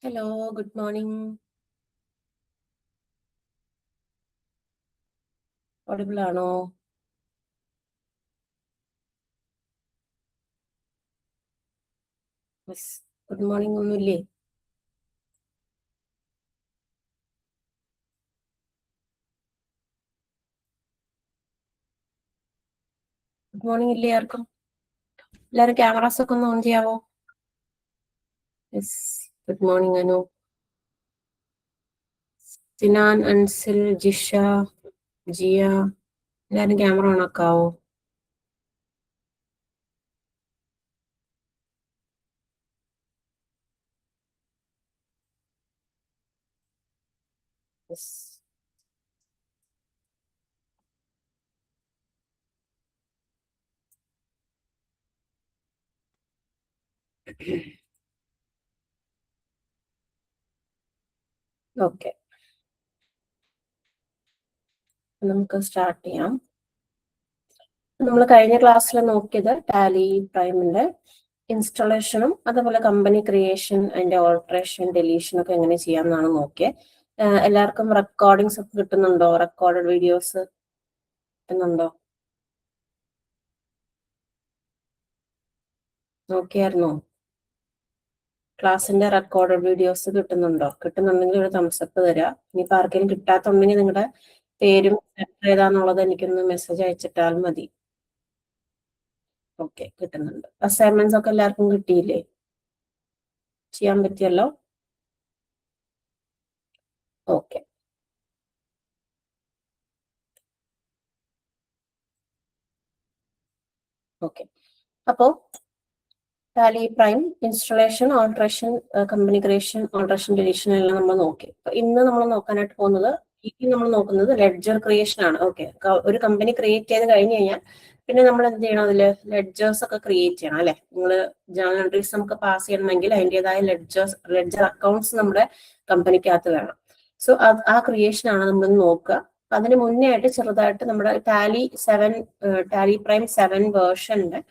Hello, good morning. Audible ആണോ? Good morning ഒന്നുമില്ലേ? Good morning ഇല്ലേ ആർക്കും? എല്ലാവരും ക്യാമറാസ് ഒക്കെ ഒന്ന് ഓൺ ചെയ്യാവോ? Yes, good morning Anu, Sinan, Ansil, Jisha, Jiya, എല്ലാവരും ക്യാമറ ഓൺ ആക്കാവോ? യെസ്. ഓക്കെ, നമുക്ക് സ്റ്റാർട്ട് ചെയ്യാം. നമ്മൾ കഴിഞ്ഞ ക്ലാസ്സിൽ നോക്കിയത് ടാലി പ്രൈമിന്റെ ഇൻസ്റ്റലേഷനും അതുപോലെ കമ്പനി ക്രിയേഷൻ, അതിന്റെ ഓൾട്രേഷൻ, ഡെലീഷൻ ഒക്കെ എങ്ങനെ ചെയ്യാമെന്നാണ് നോക്കിയത്. എല്ലാവർക്കും റെക്കോർഡിങ്സ് ഒക്കെ കിട്ടുന്നുണ്ടോ? റെക്കോർഡഡ് വീഡിയോസ് കിട്ടുന്നുണ്ടോ? നോക്കിയായിരുന്നോ? ക്ലാസ്സിന്റെ റെക്കോർഡഡ് വീഡിയോസ് കിട്ടുന്നുണ്ടോ? കിട്ടുന്നുണ്ടെങ്കിൽ ഒരു തംസപ്പ് തരാം. ഇനിയിപ്പോ ആർക്കെങ്കിലും കിട്ടാത്തുണ്ടെങ്കിൽ നിങ്ങളുടെ പേരും ഏതാന്നുള്ളത് എനിക്കൊന്ന് മെസ്സേജ് അയച്ചിട്ടാൽ മതി. ഓക്കെ, കിട്ടുന്നുണ്ട്. അസൈൻമെന്റ്സ് ഒക്കെ എല്ലാവർക്കും കിട്ടിയില്ലേ? ചെയ്യാൻ പറ്റിയല്ലോ? ഓക്കെ. ഓക്കെ, അപ്പോ Tally prime installation, alteration, company creation, alteration, deletion എല്ലാം നമ്മൾ നോക്കി. അപ്പൊ ഇന്ന് നമ്മൾ നോക്കാനായിട്ട് പോകുന്നത്, നമ്മൾ നോക്കുന്നത് ലെഡ്ജർ ക്രിയേഷൻ ആണ്. ഓക്കെ, ഒരു കമ്പനി ക്രിയേറ്റ് ചെയ്ത് കഴിഞ്ഞ് കഴിഞ്ഞാൽ പിന്നെ നമ്മൾ എന്ത് ചെയ്യണം? അതില് ലെഡ്ജേഴ്സ് ഒക്കെ ക്രിയേറ്റ് ചെയ്യണം അല്ലെ? നിങ്ങൾ ജേർണൽ എൻട്രീസ് നമുക്ക് പാസ് ചെയ്യണമെങ്കിൽ അതിൻ്റെതായ ലെഡ്ജർ അക്കൗണ്ട്സ് നമ്മുടെ കമ്പനിക്കകത്ത് വേണം. സോ ആ ക്രിയേഷൻ ആണ് നമ്മൾ നോക്കുക. അതിന് മുന്നേ ആയിട്ട് ചെറുതായിട്ട് നമ്മുടെ ടാലി പ്രൈം 7 വേർഷന്റെ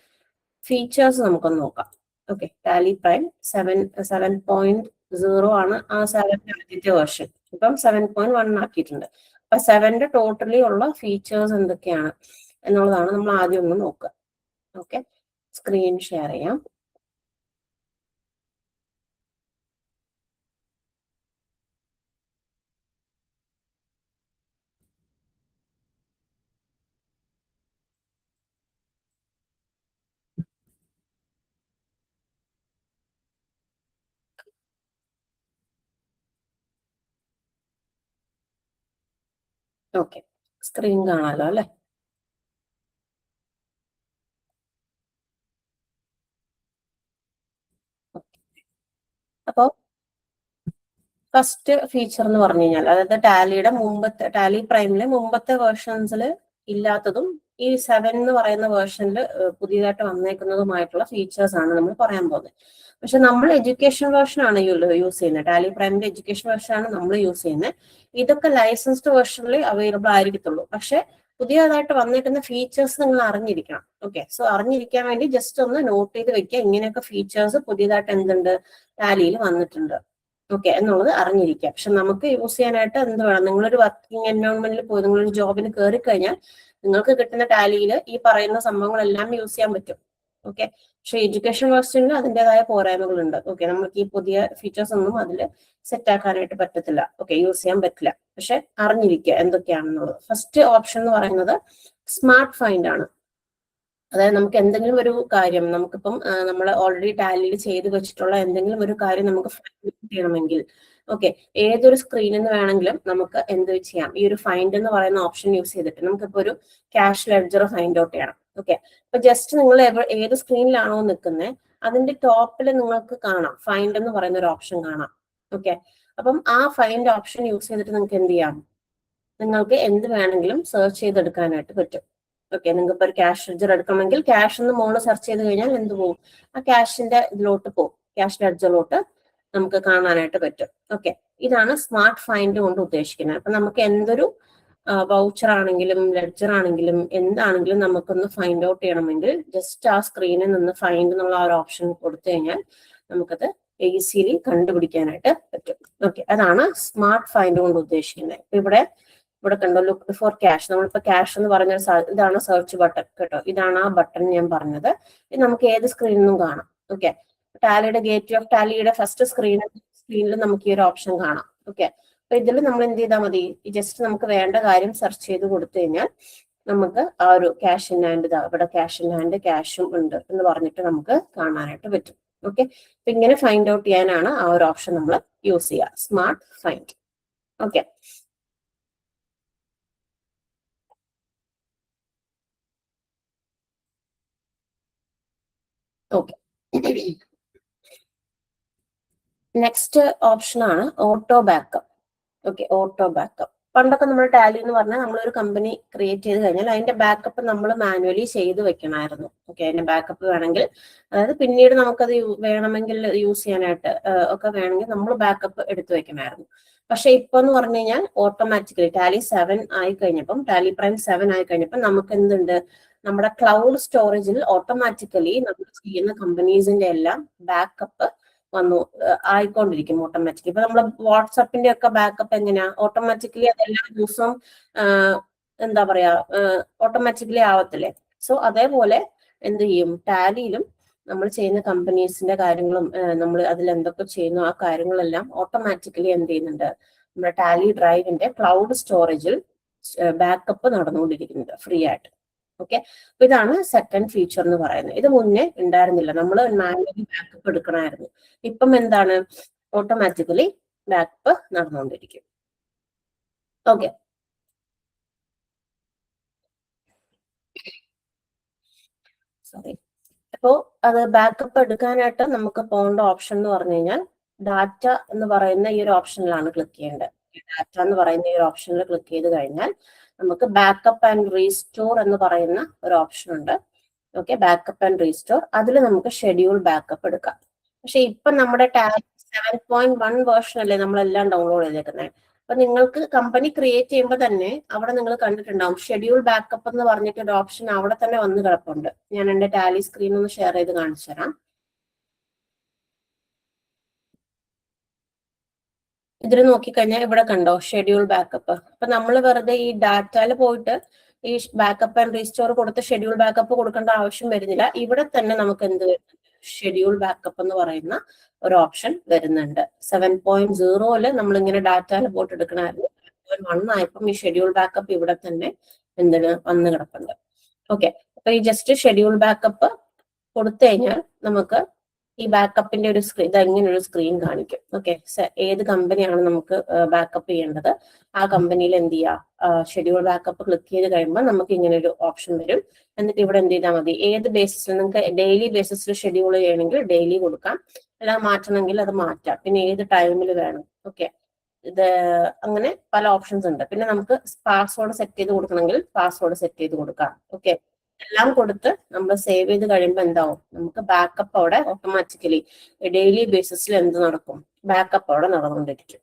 ഫീച്ചേഴ്സ് നമുക്കൊന്ന് നോക്കാം. ഓക്കെ, ടാലി പ്രൈം 7.0 ആണ് ആ 7ന്റെ ആദ്യത്തെ വേർഷൻ. ഇപ്പം 7.1 ആക്കിയിട്ടുണ്ട്. അപ്പൊ 7ന്റെ ടോട്ടലി ഉള്ള ഫീച്ചേഴ്സ് എന്തൊക്കെയാണ് എന്നുള്ളതാണ് നമ്മൾ ആദ്യം ഒന്ന് നോക്കുക. ഓക്കെ, സ്ക്രീൻ ഷെയർ ചെയ്യാം. ഓക്കെ, സ്ക്രീൻ കാണാലോ അല്ലെ? അപ്പോ ഫസ്റ്റ് ഫീച്ചർ എന്ന് പറഞ്ഞു കഴിഞ്ഞാൽ, അതായത് ടാലി പ്രൈമിലെ മുമ്പത്തെ വേർഷൻസിൽ ഇല്ലാത്തതും ഈ 7 എന്ന് പറയുന്ന വേർഷനിൽ പുതിയതായിട്ട് വന്നേക്കുന്നതുമായിട്ടുള്ള ഫീച്ചേഴ്സ് ആണ് നമ്മൾ പറയാൻ പോകുന്നത്. പക്ഷെ നമ്മൾ എഡ്യൂക്കേഷൻ വേർഷൻ ആണ് യൂസ് ചെയ്യുന്നത്. ടാലി പ്രൈമിന്റെ എഡ്യൂക്കേഷൻ വേർഷൻ ആണ് നമ്മൾ യൂസ് ചെയ്യുന്നത്. ഇതൊക്കെ ലൈസൻസ്ഡ് വേർഷനിൽ അവൈലബിൾ ആയിരിക്കത്തുള്ളൂ. പക്ഷെ പുതിയതായിട്ട് വന്നേക്കുന്ന ഫീച്ചേഴ്സ് നിങ്ങൾ അറിഞ്ഞിരിക്കണം. ഓക്കെ, സോ അറിഞ്ഞിരിക്കാൻ വേണ്ടി ജസ്റ്റ് ഒന്ന് നോട്ട് ചെയ്ത് വെക്കുക. ഇങ്ങനെയൊക്കെ ഫീച്ചേഴ്സ് പുതിയതായിട്ട് എന്തുണ്ട് ടാലിയിൽ വന്നിട്ടുണ്ട്, ഓക്കെ എന്നുള്ളത് അറിഞ്ഞിരിക്കുക. പക്ഷെ നമുക്ക് യൂസ് ചെയ്യാനായിട്ട് എന്ത് വേണം? നിങ്ങളൊരു വർക്കിംഗ് എൻവയോൺമെന്റിൽ പോയി നിങ്ങളൊരു ജോബിന് കയറി കഴിഞ്ഞാൽ നിങ്ങൾക്ക് കിട്ടുന്ന ടാലിയിൽ ഈ പറയുന്ന സംഭവങ്ങളെല്ലാം യൂസ് ചെയ്യാൻ പറ്റും. ഓക്കെ, പക്ഷെ എഡ്യൂക്കേഷൻ വേർഷനിൽ അതിൻ്റെതായ പോരായ്മകളുണ്ട്. ഓക്കെ, നമുക്ക് ഈ പുതിയ ഫീച്ചേഴ്സ് ഒന്നും അതിൽ സെറ്റ് ആക്കാനായിട്ട് പറ്റത്തില്ല. ഓക്കെ, യൂസ് ചെയ്യാൻ പറ്റില്ല. പക്ഷെ അറിഞ്ഞിരിക്കുക എന്തൊക്കെയാണെന്നുള്ളത്. ഫസ്റ്റ് ഓപ്ഷൻ എന്ന് പറയുന്നത് സ്മാർട്ട് ഫൈൻഡ് ആണ്. അതായത് നമുക്ക് എന്തെങ്കിലും ഒരു കാര്യം, നമുക്കിപ്പം നമ്മൾ ഓൾറെഡി ടാലിയിൽ ചെയ്ത് വെച്ചിട്ടുള്ള എന്തെങ്കിലും ഒരു കാര്യം നമുക്ക് ഫൈൻഡ് ചെയ്യണമെങ്കിൽ, ഓക്കെ, ഏതൊരു സ്ക്രീനിൽ നിന്ന് വേണമെങ്കിലും നമുക്ക് എന്ത് ചെയ്യാം? ഈ ഒരു ഫൈൻഡ് എന്ന് പറയുന്ന ഓപ്ഷൻ യൂസ് ചെയ്തിട്ട് നമുക്കിപ്പോൾ ഒരു ക്യാഷ് ലെഡ്ജർ ഫൈൻഡ് ഔട്ട് ചെയ്യണം. ഓക്കെ, അപ്പൊ ജസ്റ്റ് നിങ്ങൾ ഏത് സ്ക്രീനിലാണോ നിൽക്കുന്നത് അതിന്റെ ടോപ്പിൽ നിങ്ങൾക്ക് കാണാം ഫൈൻഡ് എന്ന് പറയുന്ന ഒരു ഓപ്ഷൻ കാണാം. ഓക്കെ, അപ്പം ആ ഫൈൻഡ് ഓപ്ഷൻ യൂസ് ചെയ്തിട്ട് നിങ്ങൾക്ക് എന്ത് ചെയ്യാം? നിങ്ങൾക്ക് എന്ത് വേണമെങ്കിലും സെർച്ച് ചെയ്തെടുക്കാനായിട്ട് പറ്റും. ഓക്കെ, നിങ്ങൾക്ക് ഇപ്പോൾ ഒരു ക്യാഷ് ലെഡ്ജർ എടുക്കണമെങ്കിൽ ക്യാഷ് എന്ന് മോള് സെർച്ച് ചെയ്ത് കഴിഞ്ഞാൽ എന്ത് പോകും? ആ ക്യാഷിന്റെ ഇതിലോട്ട് പോകും, ക്യാഷ് ലെഡ്ജറിലോട്ട് നമുക്ക് കാണാനായിട്ട് പറ്റും. ഓക്കെ, ഇതാണ് സ്മാർട്ട് ഫൈൻഡ് കൊണ്ട് ഉദ്ദേശിക്കുന്നത്. അപ്പൊ നമുക്ക് എന്തൊരു വൗച്ചർ ആണെങ്കിലും ലെഡ്ജർ ആണെങ്കിലും എന്താണെങ്കിലും നമുക്കൊന്ന് ഫൈൻഡ് ഔട്ട് ചെയ്യണമെങ്കിൽ ജസ്റ്റ് ആ സ്ക്രീനിൽ നിന്ന് ഫൈൻഡ് എന്നുള്ള ആ ഒരു ഓപ്ഷൻ കൊടുത്തു കഴിഞ്ഞാൽ നമുക്കത് ഈസിലി കണ്ടുപിടിക്കാനായിട്ട് പറ്റും. ഓക്കെ, അതാണ് സ്മാർട്ട് ഫൈൻഡ് കൊണ്ട് ഉദ്ദേശിക്കുന്നത്. ഇവിടെ കണ്ടോ, ലുക്ക് ഫോർ ക്യാഷ്. നമ്മളിപ്പോ ക്യാഷ് എന്ന് പറഞ്ഞ ഇതാണ് സെർച്ച് ബട്ടൺ കേട്ടോ. ഇതാണ് ആ ബട്ടൺ ഞാൻ പറഞ്ഞത്. ഇത് നമുക്ക് ഏത് സ്ക്രീനിൽ നിന്നും കാണാം. ഓക്കെ, ടാലിയുടെ ഗേറ്റ് ഓഫ് ടാലിയുടെ ഫസ്റ്റ് സ്ക്രീനിൽ നമുക്ക് ഈ ഒരു ഓപ്ഷൻ കാണാം. ഓക്കെ, അപ്പൊ ഇതിൽ നമ്മൾ എന്ത് ചെയ്താൽ മതി, ജസ്റ്റ് നമുക്ക് വേണ്ട കാര്യം സെർച്ച് ചെയ്ത് കൊടുത്തു കഴിഞ്ഞാൽ നമുക്ക് ആ ഒരു ക്യാഷ് ഇൻ ഹാൻഡ്, ഇവിടെ ക്യാഷ് ഇൻ ഹാൻഡ് ക്യാഷും ഉണ്ട് എന്ന് പറഞ്ഞിട്ട് നമുക്ക് കാണാനായിട്ട് പറ്റും. ഓക്കെ, അപ്പൊ ഇങ്ങനെ ഫൈൻഡ് ഔട്ട് ചെയ്യാനാണ് ആ ഒരു ഓപ്ഷൻ നമ്മൾ യൂസ് ചെയ്യുക, smart find. Okay, okay. Next option ആണ് auto backup. Okay, auto backup. പണ്ടൊക്കെ നമ്മൾ ടാലി എന്ന് പറഞ്ഞാൽ നമ്മളൊരു കമ്പനി ക്രിയേറ്റ് ചെയ്ത് കഴിഞ്ഞാൽ അതിന്റെ ബാക്കപ്പ് നമ്മൾ മാനുവലി ചെയ്ത് വെക്കണമായിരുന്നു. ഓക്കെ, അതിന്റെ ബാക്കപ്പ് വേണമെങ്കിൽ, അതായത് പിന്നീട് നമുക്കത് വേണമെങ്കിൽ യൂസ് ചെയ്യാനായിട്ട് ഒക്കെ വേണമെങ്കിൽ നമ്മൾ ബാക്കപ്പ് എടുത്തു വെക്കണമായിരുന്നു. പക്ഷെ ഇപ്പൊ എന്ന് പറഞ്ഞു കഴിഞ്ഞാൽ ഓട്ടോമാറ്റിക്കലി ടാലി 7 ആയി കഴിഞ്ഞപ്പം, ടാലി പ്രൈം 7 ആയി കഴിഞ്ഞപ്പം നമുക്ക് എന്തുണ്ട്, നമ്മുടെ ക്ലൗഡ് സ്റ്റോറേജിൽ ഓട്ടോമാറ്റിക്കലി നമ്മൾ ചെയ്യുന്ന കമ്പനീസിന്റെ എല്ലാം ബാക്കപ്പ് ആയിക്കൊണ്ടിരിക്കും ഓട്ടോമാറ്റിക്കലി. ഇപ്പൊ നമ്മള് വാട്സപ്പിന്റെ ഒക്കെ ബാക്കപ്പ് എങ്ങനെയാ, ഓട്ടോമാറ്റിക്കലി അതെല്ലാ ദിവസവും എന്താ പറയാ ഓട്ടോമാറ്റിക്കലി ആവത്തില്ലേ. സോ അതേപോലെ എന്ത് ചെയ്യും, ടാലിയിലും നമ്മൾ ചെയ്യുന്ന കമ്പനീസിന്റെ കാര്യങ്ങളും നമ്മൾ അതിൽ എന്തൊക്കെ ചെയ്യുന്നു ആ കാര്യങ്ങളെല്ലാം ഓട്ടോമാറ്റിക്കലി എന്ത് ചെയ്യുന്നുണ്ട്, നമ്മുടെ ടാലി ഡ്രൈവിന്റെ ക്ലൗഡ് സ്റ്റോറേജിൽ ബാക്കപ്പ് നടന്നുകൊണ്ടിരിക്കുന്നുണ്ട് ഫ്രീ ആയിട്ട്. ഓക്കെ, അപ്പൊ ഇതാണ് സെക്കൻഡ് ഫീച്ചർ എന്ന് പറയുന്നത്. ഇത് മുന്നേ ഉണ്ടായിരുന്നില്ല, നമ്മൾ മാനുവലി ബാക്കപ്പ് എടുക്കണമായിരുന്നു. ഇപ്പം എന്താണ്, ഓട്ടോമാറ്റിക്കലി ബാക്കപ്പ് നടന്നുകൊണ്ടിരിക്കും. Okay, sorry. അപ്പോ അത് ബാക്കപ്പ് എടുക്കാനായിട്ട് നമുക്ക് പോകേണ്ട ഓപ്ഷൻ എന്ന് പറഞ്ഞു കഴിഞ്ഞാൽ ഡാറ്റ എന്ന് പറയുന്ന ഈ ഒരു ഓപ്ഷനിലാണ് ക്ലിക്ക് ചെയ്യേണ്ടത്. ഡാറ്റ എന്ന് പറയുന്ന ഈ ഒരു ഓപ്ഷനിൽ ക്ലിക്ക് ചെയ്ത് കഴിഞ്ഞാൽ നമുക്ക് ബാക്കപ്പ് ആൻഡ് റീസ്റ്റോർ എന്ന് പറയുന്ന ഒരു ഓപ്ഷൻ ഉണ്ട്. Okay, backup and restore. അതിൽ നമുക്ക് ഷെഡ്യൂൾ ബാക്കപ്പ് എടുക്കാം. പക്ഷെ ഇപ്പൊ നമ്മുടെ ടാലി 7.1 വേർഷൻ അല്ലേ നമ്മളെല്ലാം ഡൗൺലോഡ് ചെയ്തേക്കുന്നത്. അപ്പൊ നിങ്ങൾക്ക് കമ്പനി ക്രിയേറ്റ് ചെയ്യുമ്പോൾ തന്നെ അവിടെ നിങ്ങൾ കണ്ടിട്ടുണ്ടാവും ഷെഡ്യൂൾ ബാക്കപ്പ് എന്ന് പറഞ്ഞിട്ട് ഒരു ഓപ്ഷൻ അവിടെ തന്നെ വന്ന് കിടപ്പുണ്ട്. ഞാൻ എന്റെ ടാലി സ്ക്രീൻ ഒന്ന് ഷെയർ ചെയ്ത് കാണിച്ചു തരാം. ഇതിൽ നോക്കിക്കഴിഞ്ഞാൽ ഇവിടെ കണ്ടോ ഷെഡ്യൂൾ ബാക്കപ്പ്. അപ്പൊ നമ്മൾ വെറുതെ ഈ ഡാറ്റയിൽ പോയിട്ട് ഈ ബാക്കപ്പ് ആൻഡ് റീസ്റ്റോർ കൊടുത്ത് ഷെഡ്യൂൾ ബാക്കപ്പ് കൊടുക്കേണ്ട ആവശ്യം വരുന്നില്ല. ഇവിടെ തന്നെ നമുക്ക് എന്ത് വരുന്നുണ്ട്, ഷെഡ്യൂൾ ബാക്കപ്പ് എന്ന് പറയുന്ന ഒരു ഓപ്ഷൻ വരുന്നുണ്ട്. 7.0 നമ്മളിങ്ങനെ ഡാറ്റയിൽ പോയിട്ട് എടുക്കണമായിരുന്നു. 7.1 ആയപ്പം ഈ ഷെഡ്യൂൾ ബാക്കപ്പ് ഇവിടെ തന്നെ എന്താണ് വന്ന് കിടപ്പുണ്ട്. ഓക്കെ, അപ്പൊ ഈ ജസ്റ്റ് ഷെഡ്യൂൾ ബാക്കപ്പ് കൊടുത്തു കഴിഞ്ഞാൽ നമുക്ക് ഈ ബാക്കപ്പിന്റെ ഒരു സ്ക്രീൻ, ഇങ്ങനെ ഒരു സ്ക്രീൻ കാണിക്കും. ഓക്കെ, ഏത് കമ്പനിയാണ് നമുക്ക് ബാക്കപ്പ് ചെയ്യേണ്ടത് ആ കമ്പനിയിൽ എന്ത് ചെയ്യുക, ഷെഡ്യൂൾ ബാക്കപ്പ് ക്ലിക്ക് ചെയ്ത് കഴിയുമ്പോൾ നമുക്ക് ഇങ്ങനെ ഒരു ഓപ്ഷൻ വരും. എന്നിട്ട് ഇവിടെ എന്ത് ചെയ്താൽ മതി, ഏത് ബേസിസിൽ നിങ്ങൾക്ക് ഡെയിലി ബേസിസിൽ ഷെഡ്യൂൾ ചെയ്യണമെങ്കിൽ ഡെയിലി കൊടുക്കാം, അല്ല മാറ്റണമെങ്കിൽ അത് മാറ്റാം, പിന്നെ ഏത് ടൈമിൽ വേണം. ഓക്കെ, ഇത് അങ്ങനെ പല ഓപ്ഷൻസ് ഉണ്ട്. പിന്നെ നമുക്ക് പാസ്വേഡ് സെറ്റ് ചെയ്ത് കൊടുക്കണമെങ്കിൽ പാസ്വേഡ് സെറ്റ് ചെയ്ത് കൊടുക്കാം. ഓക്കെ, എല്ലാം കൊടുത്ത് നമ്മൾ സേവ് ചെയ്ത് കഴിയുമ്പോൾ എന്താവും, നമുക്ക് ബാക്കപ്പ് അവിടെ ഓട്ടോമാറ്റിക്കലി ഡെയിലി ബേസിസിൽ എന്ത് നടക്കും, ബാക്കപ്പ് അവിടെ നടന്നുകൊണ്ടിരിക്കും.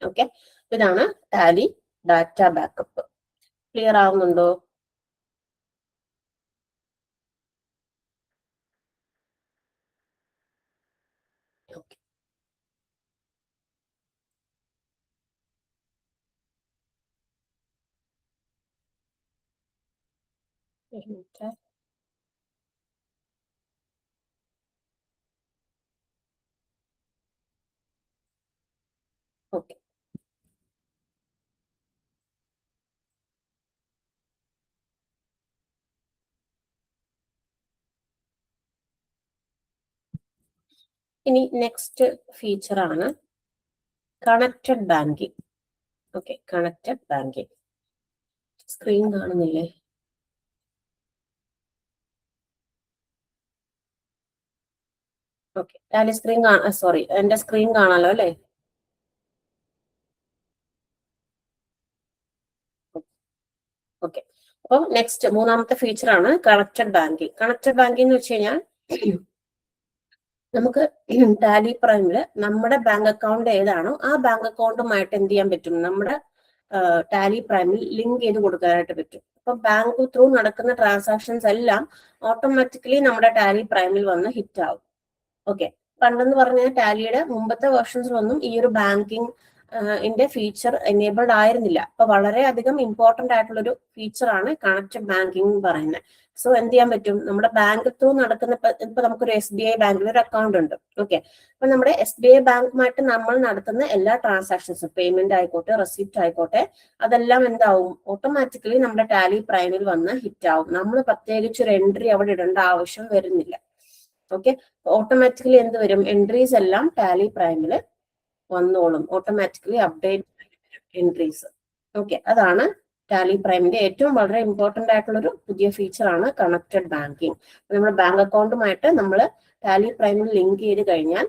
ഓക്കെ, ഇതാണ് ടാലി ഡാറ്റ ബാക്കപ്പ്. ക്ലിയർ ആവുന്നുണ്ടോ? Okay, okay. ഇനി നെക്സ്റ്റ് ഫീച്ചർ ആണ് connected banking. Okay, connected banking. Screen കാണുന്നില്ലേ? ഓക്കെ, ടാലി സ്ക്രീൻ സോറി, എന്റെ സ്ക്രീൻ കാണാലോ അല്ലേ? ഓക്കെ, അപ്പം നെക്സ്റ്റ് മൂന്നാമത്തെ ഫീച്ചർ ആണ് കണക്റ്റഡ് ബാങ്കിങ്. കണക്റ്റഡ് ബാങ്കിങ് എന്ന് വെച്ച് കഴിഞ്ഞാൽ നമുക്ക് ടാലി പ്രൈമില് നമ്മുടെ ബാങ്ക് അക്കൗണ്ട് ഏതാണോ ആ ബാങ്ക് അക്കൗണ്ടുമായിട്ട് എന്ത് ചെയ്യാൻ പറ്റും, നമ്മുടെ ടാലി പ്രൈമിൽ ലിങ്ക് ചെയ്ത് കൊടുക്കാനായിട്ട് പറ്റും. അപ്പൊ ബാങ്ക് ത്രൂ നടക്കുന്ന ട്രാൻസാക്ഷൻസ് എല്ലാം ഓട്ടോമാറ്റിക്കലി നമ്മുടെ ടാലി പ്രൈമിൽ വന്ന് ഹിറ്റ് ആവും. ഓക്കെ, പണ്ടെന്ന് പറഞ്ഞാൽ ടാലിയുടെ മുമ്പത്തെ വേർഷൻസിലൊന്നും ഈ ഒരു ബാങ്കിങ് ന്റെ ഫീച്ചർ എനേബിൾഡ് ആയിരുന്നില്ല. അപ്പൊ വളരെയധികം ഇമ്പോർട്ടന്റ് ആയിട്ടുള്ള ഒരു ഫീച്ചറാണ് കണക്റ്റഡ് ബാങ്കിങ് എന്ന് പറയുന്നത്. സോ എന്ത് ചെയ്യാൻ പറ്റും, നമ്മുടെ ബാങ്ക് ത്രൂ നടക്കുന്ന ഇപ്പൊ നമുക്കൊരു SBI ബാങ്കിൽ ഒരു അക്കൗണ്ട് ഉണ്ട്. ഓക്കെ, അപ്പൊ നമ്മുടെ SBI ബാങ്കുമായിട്ട് നമ്മൾ നടത്തുന്ന എല്ലാ ട്രാൻസാക്ഷൻസും, പേയ്മെന്റ് ആയിക്കോട്ടെ, റെസിപ്റ്റ് ആയിക്കോട്ടെ, അതെല്ലാം എന്താവും, ഓട്ടോമാറ്റിക്കലി നമ്മുടെ ടാലി പ്രൈമിൽ വന്ന് ഹിറ്റ് ആവും. നമ്മൾ പ്രത്യേകിച്ച് ഒരു എൻട്രി അവിടെ ഇടേണ്ട ആവശ്യം വരുന്നില്ല. ഓക്കെ, ഓട്ടോമാറ്റിക്കലി എന്ത് വരും, എൻട്രീസ് എല്ലാം ടാലി പ്രൈമില് വന്നോളും, ഓട്ടോമാറ്റിക്കലി അപ്ഡേറ്റ് എൻട്രീസ്. ഓക്കെ, അതാണ് ടാലി പ്രൈമിന്റെ ഏറ്റവും വളരെ ഇമ്പോർട്ടന്റ് ആയിട്ടുള്ള ഒരു പുതിയ ഫീച്ചർ ആണ് കണക്റ്റഡ് ബാങ്കിങ്. നമ്മുടെ ബാങ്ക് അക്കൗണ്ടുമായിട്ട് നമ്മൾ ടാലി പ്രൈമിൽ ലിങ്ക് ചെയ്ത് കഴിഞ്ഞാൽ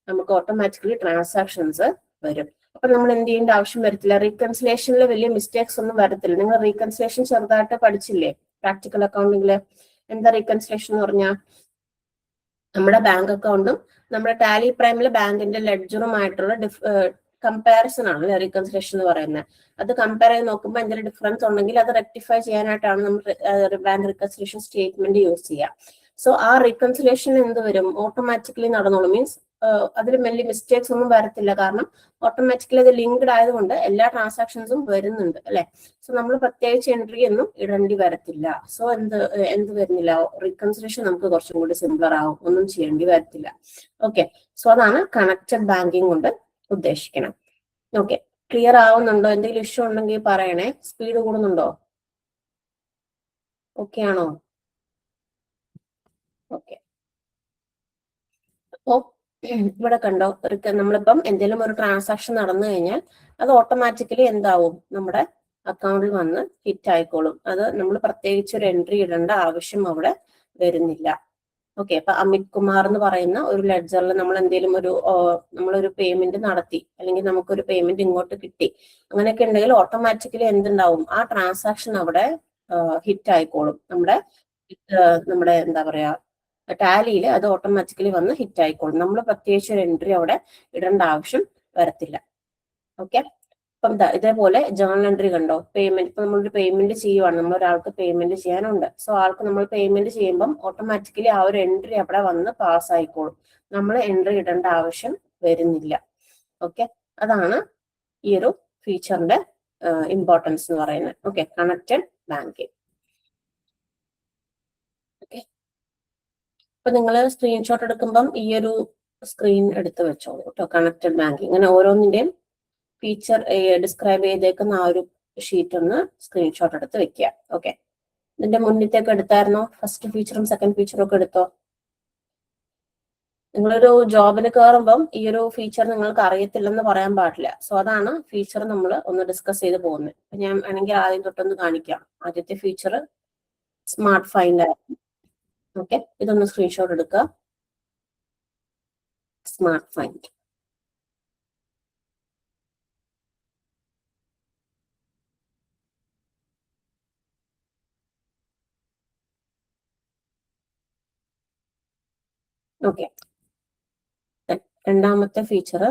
നമുക്ക് ഓട്ടോമാറ്റിക്കലി ട്രാൻസാക്ഷൻസ് വരും. അപ്പൊ നമ്മൾ എന്ത് ചെയ്യേണ്ട ആവശ്യം വരത്തില്ല, റീകൺസിലേഷനിൽ വലിയ മിസ്റ്റേക്സ് ഒന്നും വരത്തില്ല. നിങ്ങൾ റീകൺസിലേഷൻ ചെറുതായിട്ട് പഠിച്ചില്ലേ പ്രാക്ടിക്കൽ അക്കൗണ്ടിങ്ങില്? എന്താ റീകൺസിലേഷൻ എന്ന് പറഞ്ഞാൽ, നമ്മുടെ ബാങ്ക് അക്കൗണ്ടും നമ്മുടെ ടാലി പ്രൈമിലെ ബാങ്കിന്റെ ലെഡ്ജറുമായിട്ടുള്ള കമ്പാരിസൺ ആണ് റീകൺസിലേഷൻ എന്ന് പറയുന്നത്. അത് കമ്പയർ ചെയ്ത് നോക്കുമ്പോൾ എന്തെങ്കിലും ഡിഫറൻസ് ഉണ്ടെങ്കിൽ അത് റെക്ടിഫൈ ചെയ്യാനായിട്ടാണ് നമ്മൾ ബാങ്ക് റീകൺസിലേഷൻ സ്റ്റേറ്റ്മെന്റ് യൂസ് ചെയ്യുക. സോ ആ റീകൺസിലേഷൻ എന്ത് വരും, ഓട്ടോമാറ്റിക്കലി നടന്നോളും. മീൻസ് അതിൽ വലിയ മിസ്റ്റേക്സ് ഒന്നും വരത്തില്ല. കാരണം ഓട്ടോമാറ്റിക്കലി അത് ലിങ്ക്ഡ് ആയതുകൊണ്ട് എല്ലാ ട്രാൻസാക്ഷൻസും വരുന്നുണ്ട് അല്ലെ. സോ നമ്മൾ പ്രത്യേകിച്ച് എൻട്രി ഒന്നും ഇടേണ്ടി വരത്തില്ല. സോ എന്ത് വരുന്നില്ല, റീകൺസിലേഷൻ നമുക്ക് കുറച്ചും കൂടി സിംപ്ലർ ആവും, ഒന്നും ചെയ്യേണ്ടി വരത്തില്ല. ഓക്കെ, സോ അതാണ് കണക്റ്റഡ് ബാങ്കിങ് കൊണ്ട് ഉദ്ദേശിക്കണം. ഓക്കെ, ക്ലിയർ ആവുന്നുണ്ടോ? എന്തെങ്കിലും ഇഷ്യൂ ഉണ്ടെങ്കിൽ പറയണേ. സ്പീഡ് കൂടുന്നുണ്ടോ? ഓക്കെ ആണോ? ഓക്കെ, അപ്പോ ഇവിടെ കണ്ടോ, നമ്മളിപ്പം എന്തെങ്കിലും ഒരു ട്രാൻസാക്ഷൻ നടന്നു കഴിഞ്ഞാൽ അത് ഓട്ടോമാറ്റിക്കലി എന്താവും, നമ്മുടെ അക്കൗണ്ടിൽ വന്ന് ഹിറ്റ് ആയിക്കോളും. അത് നമ്മൾ പ്രത്യേകിച്ച് ഒരു എൻട്രി ഇടേണ്ട ആവശ്യം അവിടെ വരുന്നില്ല. ഓക്കെ, അപ്പൊ അമിത് കുമാർ എന്ന് പറയുന്ന ഒരു ലെഡ്ജറിൽ നമ്മൾ എന്തെങ്കിലും നമ്മളൊരു പേയ്മെന്റ് നടത്തി, അല്ലെങ്കിൽ നമുക്കൊരു പേയ്മെന്റ് ഇങ്ങോട്ട് കിട്ടി, അങ്ങനെയൊക്കെ ഉണ്ടെങ്കിൽ ഓട്ടോമാറ്റിക്കലി എന്തുണ്ടാവും, ആ ട്രാൻസാക്ഷൻ അവിടെ ഹിറ്റ് ആയിക്കോളും. നമ്മുടെ എന്താ പറയാ, ടാലിയിൽ അത് ഓട്ടോമാറ്റിക്കലി വന്ന് ഹിറ്റ് ആയിക്കോളും. നമ്മൾ പ്രത്യേകിച്ച് ഒരു എൻട്രി അവിടെ ഇടേണ്ട ആവശ്യം വരത്തില്ല. ഓക്കെ, അപ്പം ഇതേപോലെ ജേർണൽ എൻട്രി കണ്ടോ, പേയ്മെന്റ്, ഇപ്പൊ നമ്മളൊരു പേയ്മെന്റ് ചെയ്യുവാണ്, നമ്മൾ ഒരാൾക്ക് പേയ്മെന്റ് ചെയ്യാനുണ്ട്. സോ ആൾക്ക് നമ്മൾ പേയ്മെന്റ് ചെയ്യുമ്പം ഓട്ടോമാറ്റിക്കലി ആ ഒരു എൻട്രി അവിടെ വന്ന് പാസ് ആയിക്കോളും, നമ്മൾ എൻട്രി ഇടേണ്ട ആവശ്യം വരുന്നില്ല. ഓക്കെ, അതാണ് ഈ ഒരു ഫീച്ചറിന്റെ ഇമ്പോർട്ടൻസ് എന്ന് പറയുന്നത്. Okay, connected banking. ഓക്കെ, അപ്പൊ നിങ്ങൾ സ്ക്രീൻഷോട്ട് എടുക്കുമ്പം ഈ ഒരു സ്ക്രീൻ എടുത്ത് വെച്ചോളൂ കേട്ടോ, കണക്റ്റഡ് ബാങ്കിങ്. അങ്ങനെ ഓരോന്നിന്റെയും ഫീച്ചർ ഡിസ്ക്രൈബ് ചെയ്തേക്കുന്ന ആ ഒരു ഷീറ്റ് ഒന്ന് സ്ക്രീൻഷോട്ട് എടുത്ത് വെക്കുക. ഓക്കെ, ഇതിന്റെ മുന്നിലേക്ക് എടുത്തായിരുന്നോ? ഫസ്റ്റ് ഫീച്ചറും സെക്കൻഡ് ഫീച്ചറും ഒക്കെ എടുത്തോ? നിങ്ങളൊരു ജോബിന് കയറുമ്പം ഈ ഒരു ഫീച്ചർ നിങ്ങൾക്ക് അറിയത്തില്ലെന്ന് പറയാൻ പാടില്ല. സോ അതാണ് ഫീച്ചർ നമ്മൾ ഒന്ന് ഡിസ്കസ് ചെയ്ത് പോകുന്നത്. ഞാൻ ആണെങ്കിൽ ആദ്യം തൊട്ടൊന്ന് കാണിക്കാം. ആദ്യത്തെ ഫീച്ചർ സ്മാർട്ട് ഫൈൻഡ് ആയിരുന്നു. ഓക്കെ, ഇതൊന്ന് സ്ക്രീൻഷോട്ട് എടുക്കുക. Smart find. ഓക്കെ, രണ്ടാമത്തെ ഫീച്ചർ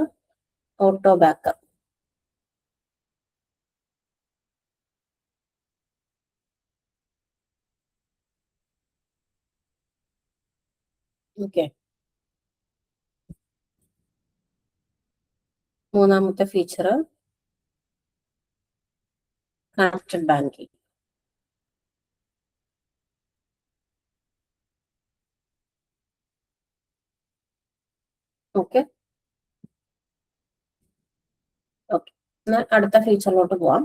ഓട്ടോ ബാക്കപ്പ്. ഓക്കെ, മൂന്നാമത്തെ feature connected banking. Okay, okay, എന്നാൽ അടുത്ത ഫീച്ചറിലോട്ട് പോവാം.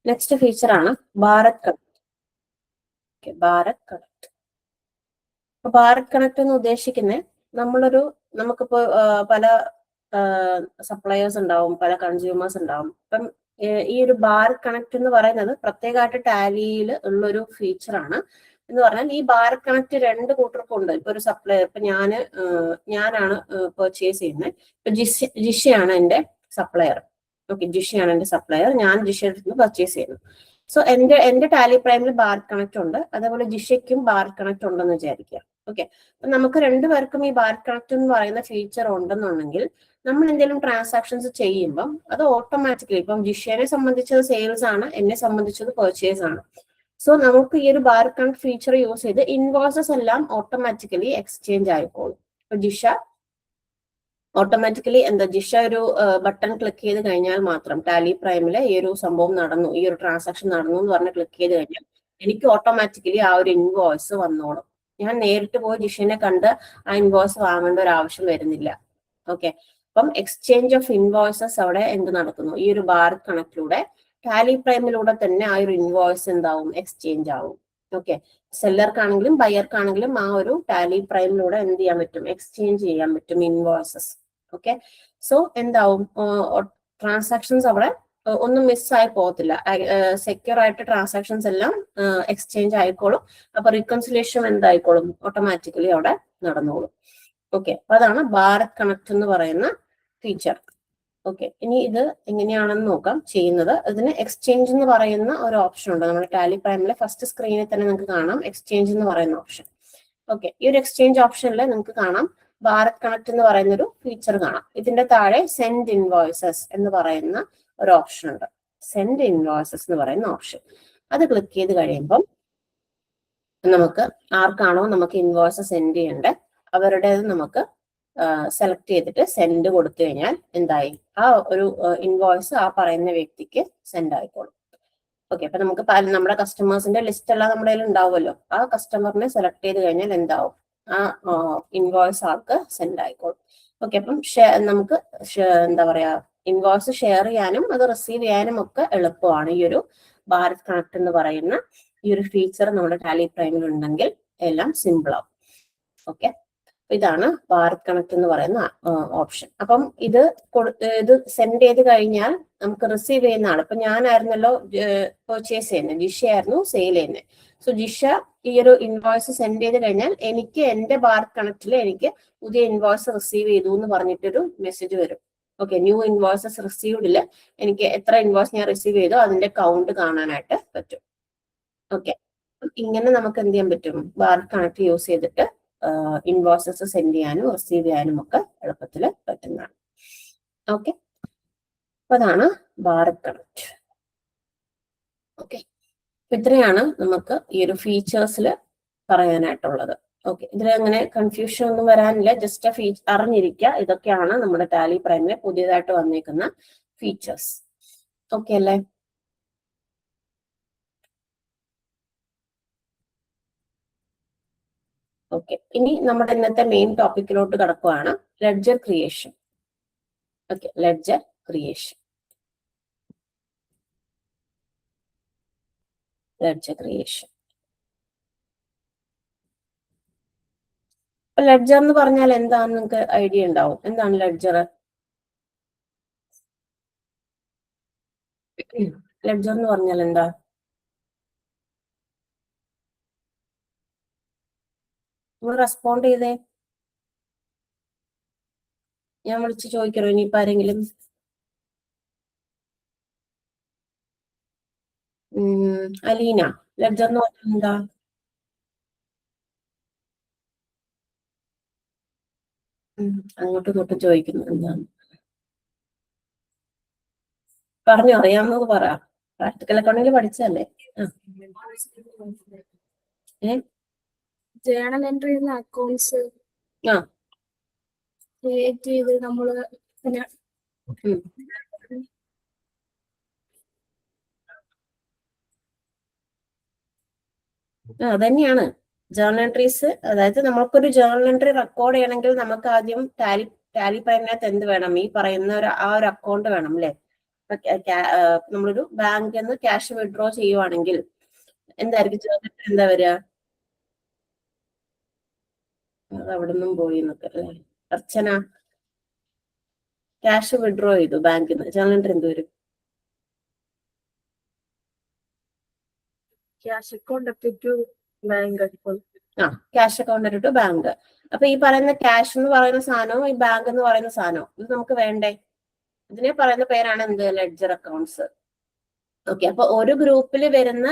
നെക്സ്റ്റ് ഫീച്ചർ ആണ് Bharat connect. Bharat connect. Bharat connect എന്ന് ഉദ്ദേശിക്കുന്നത് നമുക്കിപ്പോ പല സപ്ലയേഴ്സ് ഉണ്ടാവും, പല കൺസ്യൂമേഴ്സ് ഉണ്ടാവും. അപ്പം ഈ ഒരു ഭാരത് കണക്ട് എന്ന് പറയുന്നത് പ്രത്യേകമായിട്ട് ടാലിയിൽ ഉള്ളൊരു ഫീച്ചറാണ്. എന്ന് പറഞ്ഞാൽ ഈ ഭാരത് കണക്ട് രണ്ട് കൂട്ടർക്കും ഉണ്ട്. ഇപ്പൊ ഒരു സപ്ലയർ, ഇപ്പൊ ഞാനാണ് പർച്ചേസ് ചെയ്യുന്നത്. ഇപ്പൊ ജിഷയാണ് എന്റെ സപ്ലയർ. ഓക്കെ, ജിഷയാണ് എന്റെ സപ്ലയർ, ഞാൻ ജിഷയുടെ അടുത്ത് നിന്ന് പർച്ചേസ് ചെയ്യുന്നു. സോ എന്റെ ടാലി പ്രൈമിൽ ഭാരത് കണക്ട് ഉണ്ട്, അതേപോലെ ജിഷയ്ക്കും ഭാരത് കണക്ട് ഉണ്ടെന്ന് വിചാരിക്കുക. ഓക്കെ, അപ്പൊ നമുക്ക് രണ്ടുപേർക്കും ഈ ബാർ കണക്ട് എന്ന് പറയുന്ന ഫീച്ചർ ഉണ്ടെന്നുണ്ടെങ്കിൽ നമ്മൾ എന്തെങ്കിലും ട്രാൻസാക്ഷൻസ് ചെയ്യുമ്പം അത് ഓട്ടോമാറ്റിക്കലി, ഇപ്പം ജിഷേനെ സംബന്ധിച്ചത് സെയിൽസ് ആണ്, എന്നെ സംബന്ധിച്ചത് പെർച്ചേസ് ആണ്. സോ നമുക്ക് ഈ ഒരു ബാർ കണക്ട് ഫീച്ചർ യൂസ് ചെയ്ത് ഇൻവോയ്സസ് എല്ലാം ഓട്ടോമാറ്റിക്കലി എക്സ്ചേഞ്ച് ആയിക്കോളും. ഇപ്പൊ ജിഷ ഓട്ടോമാറ്റിക്കലി ജിഷ ഒരു ബട്ടൺ ക്ലിക്ക് ചെയ്ത് കഴിഞ്ഞാൽ മാത്രം ടാലി പ്രൈമിലെ ഈ ഒരു സംഭവം നടന്നു, ഈ ഒരു ട്രാൻസാക്ഷൻ നടന്നു എന്ന് പറഞ്ഞ് ക്ലിക്ക് ചെയ്ത് കഴിഞ്ഞാൽ എനിക്ക് ഓട്ടോമാറ്റിക്കലി ആ ഒരു ഇൻവോയ്സ് വന്നോളും. ഞാൻ നേരിട്ട് പോയി ജിഷിനെ കണ്ട് ആ ഇൻവോയ്സ് വാങ്ങേണ്ട ഒരു ആവശ്യം വരുന്നില്ല. ഓക്കെ, അപ്പം എക്സ്ചേഞ്ച് ഓഫ് ഇൻവോയ്സസ് അവിടെ എന്ത് നടക്കുന്നു, ഈ ഒരു ബാർ കണക്റ്റിലൂടെ ടാലി പ്രൈമിലൂടെ തന്നെ ആ ഒരു ഇൻവോയ്സ് എന്താവും, എക്സ്ചേഞ്ച് ആവും. ഓക്കെ, സെല്ലർക്കാണെങ്കിലും ബയർക്കാണെങ്കിലും ആ ഒരു ടാലി പ്രൈമിലൂടെ എന്ത് ചെയ്യാൻ പറ്റും, എക്സ്ചേഞ്ച് ചെയ്യാൻ പറ്റും ഇൻവോയ്സസ്. ഓക്കെ, സോ എന്താവും, ട്രാൻസാക്ഷൻസ് അവിടെ ഒന്നും മിസ്സായി പോകത്തില്ല, സെക്യൂർ ആയിട്ട് ട്രാൻസാക്ഷൻസ് എല്ലാം എക്സ്ചേഞ്ച് ആയിക്കോളും. അപ്പൊ റീകൺസിലേഷൻ എന്തായിക്കോളും, ഓട്ടോമാറ്റിക്കലി അവിടെ നടന്നോളും. ഓക്കെ, അപ്പൊ അതാണ് ഭാരത് കണക്ട് എന്ന് പറയുന്ന ഫീച്ചർ. ഓക്കെ, ഇനി ഇത് എങ്ങനെയാണെന്ന് നോക്കാം ചെയ്യുന്നത്. ഇതിന് എക്സ്ചേഞ്ച് എന്ന് പറയുന്ന ഒരു ഓപ്ഷൻ ഉണ്ട് നമ്മുടെ ടാലി പ്രൈമിലെ ഫസ്റ്റ് സ്ക്രീനിൽ തന്നെ നിങ്ങൾക്ക് കാണാം എക്സ്ചേഞ്ച് എന്ന് പറയുന്ന ഓപ്ഷൻ. ഓക്കെ, ഈ ഒരു എക്സ്ചേഞ്ച് ഓപ്ഷനിൽ നിങ്ങൾക്ക് കാണാം ഭാരത് കണക്ട് എന്ന് പറയുന്ന ഒരു ഫീച്ചർ കാണാം. ഇതിന്റെ താഴെ സെൻഡ് ഇൻവോയ്സസ് എന്ന് പറയുന്ന ഒരു ഓപ്ഷൻ ഉണ്ട്. സെൻഡ് ഇൻവോയ്സസ് എന്ന് പറയുന്ന ഓപ്ഷൻ അത് ക്ലിക്ക് ചെയ്ത് കഴിയുമ്പം നമുക്ക് ആർക്കാണോ നമുക്ക് ഇൻവോയ്സ് സെൻഡ് ചെയ്യേണ്ടത് അവരുടേത് നമുക്ക് സെലക്ട് ചെയ്തിട്ട് സെൻഡ് കൊടുത്തു കഴിഞ്ഞാൽ എന്തായി, ആ ഒരു ഇൻവോയ്സ് ആ പറയുന്ന വ്യക്തിക്ക് സെൻഡ് ആയിക്കോളും. ഓക്കെ, അപ്പൊ നമുക്ക് നമ്മുടെ കസ്റ്റമേഴ്സിന്റെ ലിസ്റ്റ് എല്ലാം നമ്മുടെ കയ്യിൽ ഉണ്ടാവുമല്ലോ, ആ കസ്റ്റമറിനെ സെലക്ട് ചെയ്ത് കഴിഞ്ഞാൽ എന്താവും, ആ ഇൻവോയ്സ് ആൾക്ക് സെൻഡ് ആയിക്കോളും. ഓക്കെ, അപ്പം നമുക്ക് എന്താ പറയാ, ഇൻവോയ്സ് ഷെയർ ചെയ്യാനും അത് റിസീവ് ചെയ്യാനും ഒക്കെ എളുപ്പമാണ് ഈ ഒരു ഭാരത് കണക്ട് എന്ന് പറയുന്ന ഈ ഒരു ഫീച്ചർ നമ്മുടെ ടാലി പ്രൈമിൽ ഉണ്ടെങ്കിൽ എല്ലാം സിമ്പിൾ ആവും. ഓക്കെ, ഇതാണ് ഭാരത് കണക്ട് എന്ന് പറയുന്ന ഓപ്ഷൻ. അപ്പം ഇത് സെൻഡ് ചെയ്ത് കഴിഞ്ഞാൽ നമുക്ക് റിസീവ് ചെയ്യുന്ന ആൾ, ഇപ്പൊ ഞാനായിരുന്നല്ലോ പെർച്ചേസ് ചെയ്യുന്നത്, ജിഷയായിരുന്നു സെയിൽ ചെയ്യുന്നത്. സോ ജിഷ ഈ ഒരു ഇൻവോയ്സ് സെൻഡ് ചെയ്ത് കഴിഞ്ഞാൽ എനിക്ക് എന്റെ ഭാരത് കണക്റ്റിൽ എനിക്ക് പുതിയ ഇൻവോയ്സ് റിസീവ് ചെയ്തു എന്ന് പറഞ്ഞിട്ടൊരു മെസ്സേജ് വരും. ഓക്കെ, ന്യൂ ഇൻവോയ്സസ് റിസീവ്ഡില് എനിക്ക് എത്ര ഇൻവോയ്സ് ഞാൻ റിസീവ് ചെയ്തോ അതിന്റെ കൗണ്ട് കാണാനായിട്ട് പറ്റും. ഓക്കെ, ഇങ്ങനെ നമുക്ക് എന്ത് ചെയ്യാൻ പറ്റും, ഭാരത് കണക്ട് യൂസ് ചെയ്തിട്ട് ഇൻവോയ്സസ് സെൻഡ് ചെയ്യാനും റിസീവ് ചെയ്യാനും ഒക്കെ എളുപ്പത്തിൽ പറ്റുന്നതാണ്. ഓക്കെ, അപ്പൊ അതാണ് ഭാരത് കണക്ട്. ഓക്കെ, ഇത്രയാണ് നമുക്ക് ഈ ഒരു ഫീച്ചേഴ്സിൽ പറയാനായിട്ടുള്ളത്. ഓക്കെ, ഇതിൽ അങ്ങനെ കൺഫ്യൂഷൻ ഒന്നും വരാനില്ല, ജസ്റ്റ് അറിഞ്ഞിരിക്കുക ഇതൊക്കെയാണ് നമ്മുടെ ടാലി പ്രൈമിലെ പുതിയതായിട്ട് വന്നേക്കുന്ന ഫീച്ചേഴ്സ്. ഓക്കെ അല്ലേ? ഓക്കെ, ഇനി നമ്മുടെ ഇന്നത്തെ മെയിൻ ടോപ്പിക്കിലോട്ട് കടക്കുകയാണ്, ledger creation. Okay, ledger creation. Ledger creation. Ledger എന്ന് പറഞ്ഞാൽ എന്താന്ന് നിങ്ങൾക്ക് ഐഡിയ ഉണ്ടാവും. എന്താണ് ലെഡ്ജർ? ലെഡ്ജർ എന്ന് പറഞ്ഞാൽ എന്താ? നിങ്ങൾ റെസ്പോണ്ട് ചെയ്തേ, ഞാൻ വിളിച്ച് ചോദിക്കണോ ഇനിയിപ്പോ ആരെങ്കിലും? അലീന, ലെഡ്ജർ എന്ന് പറഞ്ഞാൽ എന്താ? അങ്ങോട്ടും ഇങ്ങോട്ടും ചോദിക്കുന്നു എന്താണ്, പറഞ്ഞു അറിയാവുന്നത് പറ. പ്രാക്ടിക്കൽ അക്കൗണ്ടിൽ പഠിച്ചല്ലേ? ജേണൽ എൻട്രി ചെയ്യുന്ന അക്കൗണ്ട്സ് ക്രിയേറ്റ് ചെയ്ത് നമ്മള് പിന്നെ അതന്നെയാണ് ജേണൽ എൻട്രീസ്. അതായത് നമുക്കൊരു ജേണൽ എൻട്രി റെക്കോർഡ് ചെയ്യണമെങ്കിൽ നമുക്ക് ആദ്യം ടാലി പ്രൈമിനകത്ത് എന്ത് വേണം, ഈ പറയുന്ന ആ ഒരു അക്കൗണ്ട് വേണം അല്ലെ? നമ്മളൊരു ബാങ്കിൽ നിന്ന് ക്യാഷ് വിഡ്രോ ചെയ്യുവാണെങ്കിൽ എന്തായിരിക്കും ജേണൽ എൻട്രി എന്താ വരിക? അത് അവിടെ നിന്നും പോയി എന്നൊക്കെ അല്ലെ? അർച്ചന, ക്യാഷ് വിഡ്രോ ചെയ്തു ബാങ്കിൽ നിന്ന്, ജേണൽ എൻട്രി എന്ത് വരും? Cash account to bank account. Cash account to bank. അപ്പൊ ഈ പറയുന്ന ക്യാഷ് എന്ന് പറയുന്ന സാധനവും ഈ ബാങ്ക് എന്ന് പറയുന്ന സാധനവും ഇത് നമുക്ക് വേണ്ടേ? ഇതിനെ പറയുന്ന പേരാണ് എന്ത്, ലെഡ്ജർ അക്കൗണ്ട്സ്. ഓക്കെ, അപ്പൊ ഒരു ഗ്രൂപ്പിൽ വരുന്ന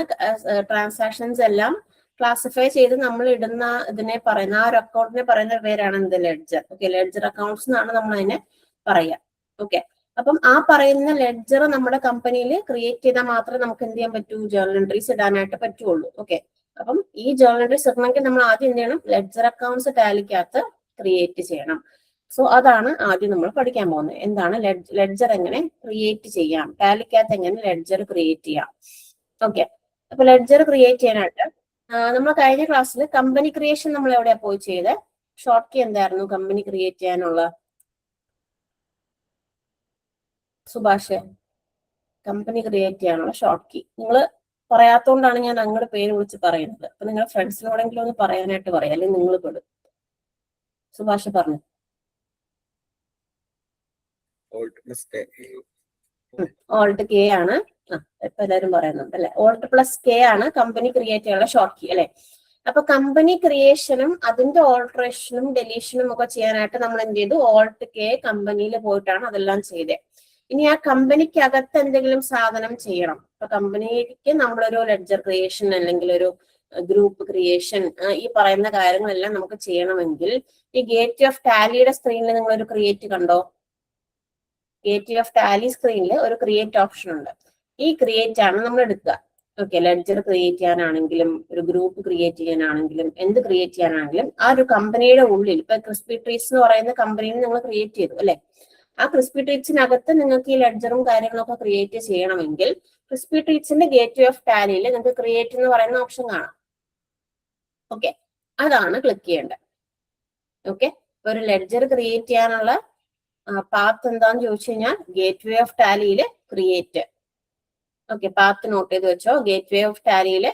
ട്രാൻസാക്ഷൻസ് എല്ലാം ക്ലാസിഫൈ ചെയ്ത് നമ്മൾ ഇടുന്ന ഇതിനെ പറയുന്ന ആ ഒരു അക്കൗണ്ടിനെ പറയുന്ന പേരാണ് എന്ത് ലെഡ്ജർ. ഓക്കെ, ലെഡ്ജർ അക്കൗണ്ട്സ് എന്നാണ് നമ്മൾ അതിനെ പറയുക. ഓക്കെ, അപ്പം ആ പറയുന്ന ലെഡ്ജർ നമ്മുടെ കമ്പനിയിൽ ക്രിയേറ്റ് ചെയ്താൽ മാത്രമേ നമുക്ക് എന്ത് ചെയ്യാൻ പറ്റൂ, ജേർണൽ എൻട്രീസ് ഇടാനായിട്ട് പറ്റുള്ളൂ. ഓക്കെ, അപ്പം ഈ ജേർണൽ എൻട്രീസ് ഇടണമെങ്കിൽ നമ്മൾ ആദ്യം എന്ത് ചെയ്യണം, ലെഡ്ജർ അക്കൗണ്ട്സ് ടാലിക്കകത്ത് ക്രിയേറ്റ് ചെയ്യണം. സോ അതാണ് ആദ്യം നമ്മൾ പഠിക്കാൻ പോകുന്നത്. എന്താണ് ലെഡ്ജർ എങ്ങനെ ക്രിയേറ്റ് ചെയ്യാം, ടാലിക്കകത്ത് എങ്ങനെ ലെഡ്ജർ ക്രിയേറ്റ് ചെയ്യാം. ഓക്കെ, അപ്പൊ ലെഡ്ജർ ക്രിയേറ്റ് ചെയ്യാനായിട്ട് നമ്മൾ കഴിഞ്ഞ ക്ലാസ്സിൽ കമ്പനി ക്രിയേഷൻ നമ്മൾ എവിടെയാ പോയി ചെയ്ത്, ഷോർട്ട് കീ എന്തായിരുന്നു കമ്പനി ക്രിയേറ്റ് ചെയ്യാനുള്ള? സുഭാഷ്, കമ്പനി ക്രിയേറ്റ് ചെയ്യാനുള്ള ഷോർട്ട് കീ നിങ്ങൾ പറയാത്തോണ്ടാണ് ഞാൻ അങ്ങോട്ട് പേര് വിളിച്ച് പറയുന്നത്. അപ്പൊ നിങ്ങൾ ഫ്രണ്ട്സിനോടെങ്കിലും ഒന്ന് പറയാനായിട്ട് പറയാം, അല്ലെങ്കിൽ നിങ്ങൾ പെടും. സുഭാഷ് പറഞ്ഞു. ഓൾട്ട് കെ ആണ്. ഇപ്പൊ എല്ലാവരും പറയുന്നുണ്ട് അല്ലെ, ഓൾട്ട് പ്ലസ് കെ ആണ് കമ്പനി ക്രിയേറ്റ് ചെയ്യാനുള്ള ഷോർട്ട് കീ അല്ലെ. അപ്പൊ കമ്പനി ക്രിയേഷനും അതിന്റെ ഓൾട്ടറേഷനും ഡെലീഷനും ഒക്കെ ചെയ്യാനായിട്ട് നമ്മൾ എന്ത് ചെയ്തു, ഓൾട്ട് കെ കമ്പനിയിൽ പോയിട്ടാണ് അതെല്ലാം ചെയ്തത്. ഇനി ആ കമ്പനിക്കകത്ത് എന്തെങ്കിലും സാധനം ചെയ്യണം. ഇപ്പൊ കമ്പനിക്ക് നമ്മളൊരു ലെഡ്ജർ ക്രിയേഷൻ അല്ലെങ്കിൽ ഒരു ഗ്രൂപ്പ് ക്രിയേഷൻ ഈ പറയുന്ന കാര്യങ്ങളെല്ലാം നമുക്ക് ചെയ്യണമെങ്കിൽ ഈ ഗേറ്റ് ഓഫ് ടാലിയുടെ സ്ക്രീനിൽ നിങ്ങൾ ഒരു ക്രിയേറ്റ് കണ്ടോ? ഗേറ്റ് ഓഫ് ടാലി സ്ക്രീനിൽ ഒരു ക്രിയേറ്റ് ഓപ്ഷൻ ഉണ്ട്. ഈ ക്രിയേറ്റ് ആണ് നമ്മൾ എടുക്കുക. ഓക്കെ, ലെഡ്ജർ ക്രിയേറ്റ് ചെയ്യാനാണെങ്കിലും ഒരു ഗ്രൂപ്പ് ക്രിയേറ്റ് ചെയ്യാനാണെങ്കിലും എന്ത് ക്രിയേറ്റ് ചെയ്യാനാണെങ്കിലും ആ ഒരു കമ്പനിയുടെ ഉള്ളിൽ, ഇപ്പൊ ക്രിസ്പി ട്രീറ്റ്സ് എന്ന് പറയുന്ന കമ്പനിയിൽ നിങ്ങൾ ക്രിയേറ്റ് ചെയ്തു അല്ലെ, ആ ക്രിസ്പി ട്രീറ്റ്സിനകത്ത് നിങ്ങൾക്ക് ഈ ലെഡ്ജറും കാര്യങ്ങളൊക്കെ ക്രിയേറ്റ് ചെയ്യണമെങ്കിൽ ക്രിസ്പി ട്രീറ്റ്സിന്റെ ഗേറ്റ് ഓഫ് ടാലിയിൽ നിങ്ങൾക്ക് ക്രിയേറ്റ് എന്ന് പറയുന്ന ഓപ്ഷൻ കാണാം. ഓക്കെ, അതാണ് ക്ലിക്ക് ചെയ്യേണ്ടത്. ഓക്കെ, ഒരു ലെഡ്ജർ ക്രിയേറ്റ് ചെയ്യാനുള്ള പാത്ത് എന്താന്ന് ചോദിച്ചു കഴിഞ്ഞാൽ ഗേറ്റ് വേ ഓഫ് ടാലിയിൽ ക്രിയേറ്റ്. ഓക്കെ, പാത്ത് നോട്ട് ചെയ്ത് വെച്ചോ. ഗേറ്റ് വേ ഓഫ് ടാലിയിൽ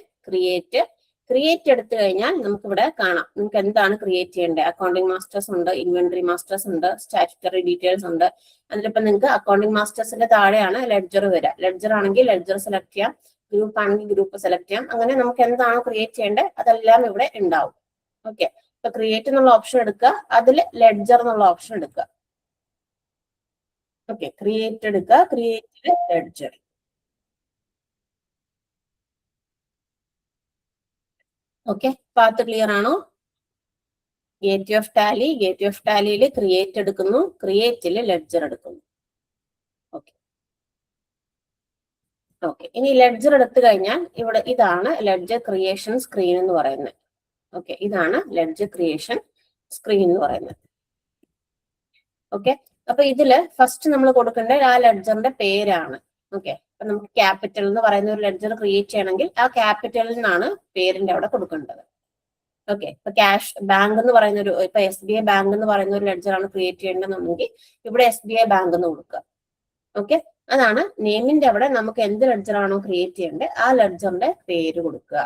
ക്രിയേറ്റ് എടുത്തു കഴിഞ്ഞാൽ നമുക്ക് ഇവിടെ കാണാം നിങ്ങൾക്ക് എന്താണ് ക്രിയേറ്റ് ചെയ്യേണ്ടത്. അക്കൗണ്ടിങ് മാസ്റ്റേഴ്സ് ഉണ്ട്, ഇൻവെന്ററി മാസ്റ്റേഴ്സ് ഉണ്ട്, സ്റ്റാറ്റ്യൂട്ടറി ഡീറ്റെയിൽസ് ഉണ്ട്. അതിലിപ്പോ നിങ്ങൾക്ക് അക്കൗണ്ടിങ് മാസ്റ്റേഴ്സിന്റെ താഴെയാണ് ലെഡ്ജർ വരിക. ലെഡ്ജർ ആണെങ്കിൽ ലെഡ്ജർ സെലക്ട് ചെയ്യാം, ഗ്രൂപ്പ് ആണെങ്കിൽ ഗ്രൂപ്പ് സെലക്ട് ചെയ്യാം. അങ്ങനെ നമുക്ക് എന്താണോ ക്രിയേറ്റ് ചെയ്യേണ്ടത് അതെല്ലാം ഇവിടെ ഉണ്ടാവും. ഓക്കെ, ഇപ്പൊ ക്രിയേറ്റ് എന്നുള്ള ഓപ്ഷൻ എടുക്കുക, അതിൽ ലെഡ്ജർ എന്നുള്ള ഓപ്ഷൻ എടുക്കുക. ഓക്കെ, ക്രിയേറ്റ് എടുക്കുക, create ledger. Okay, path clear ആണോ? ഗേറ്റ് ഓഫ് ടാലിയിൽ ക്രിയേറ്റ് എടുക്കുന്നു, ക്രിയേറ്റിൽ ലെഡ്ജർ എടുക്കുന്നു. ഓക്കെ ഓക്കെ, ഇനി ലെഡ്ജർ എടുത്തു കഴിഞ്ഞാൽ ഇവിടെ ഇതാണ് ലെഡ്ജർ ക്രിയേഷൻ സ്ക്രീൻ എന്ന് പറയുന്നത്. ഓക്കെ, ഇതാണ് ലെഡ്ജർ ക്രിയേഷൻ സ്ക്രീൻ എന്ന് പറയുന്നത്. ഓക്കെ, അപ്പൊ ഇതില് ഫസ്റ്റ് നമ്മൾ കൊടുക്കേണ്ടത് ആ ലെഡ്ജറിന്റെ പേരാണ്. ഓക്കെ, അപ്പൊ നമുക്ക് ക്യാപിറ്റൽ എന്ന് പറയുന്ന ഒരു ലെഡ്ജർ ക്രിയേറ്റ് ചെയ്യണമെങ്കിൽ ആ ക്യാപിറ്റലിൽ നിന്നാണ് പേരിന്റെ അവിടെ കൊടുക്കേണ്ടത്. ഓക്കെ, ഇപ്പൊ ക്യാഷ് ബാങ്ക് എന്ന് പറയുന്ന ഒരു, ഇപ്പൊ SBI ബാങ്ക് എന്ന് പറയുന്ന ഒരു ലെഡ്ജർ ആണ് ക്രിയേറ്റ് ചെയ്യേണ്ടതെന്നുണ്ടെങ്കിൽ ഇവിടെ SBI ബാങ്ക് എന്ന് കൊടുക്കുക. ഓക്കെ, അതാണ് നെയിമിന്റെ അവിടെ നമുക്ക് എന്ത് ലെഡ്ജർ ആണോ ക്രിയേറ്റ് ചെയ്യേണ്ടത് ആ ലെഡ്ജറിന്റെ പേര് കൊടുക്കുക.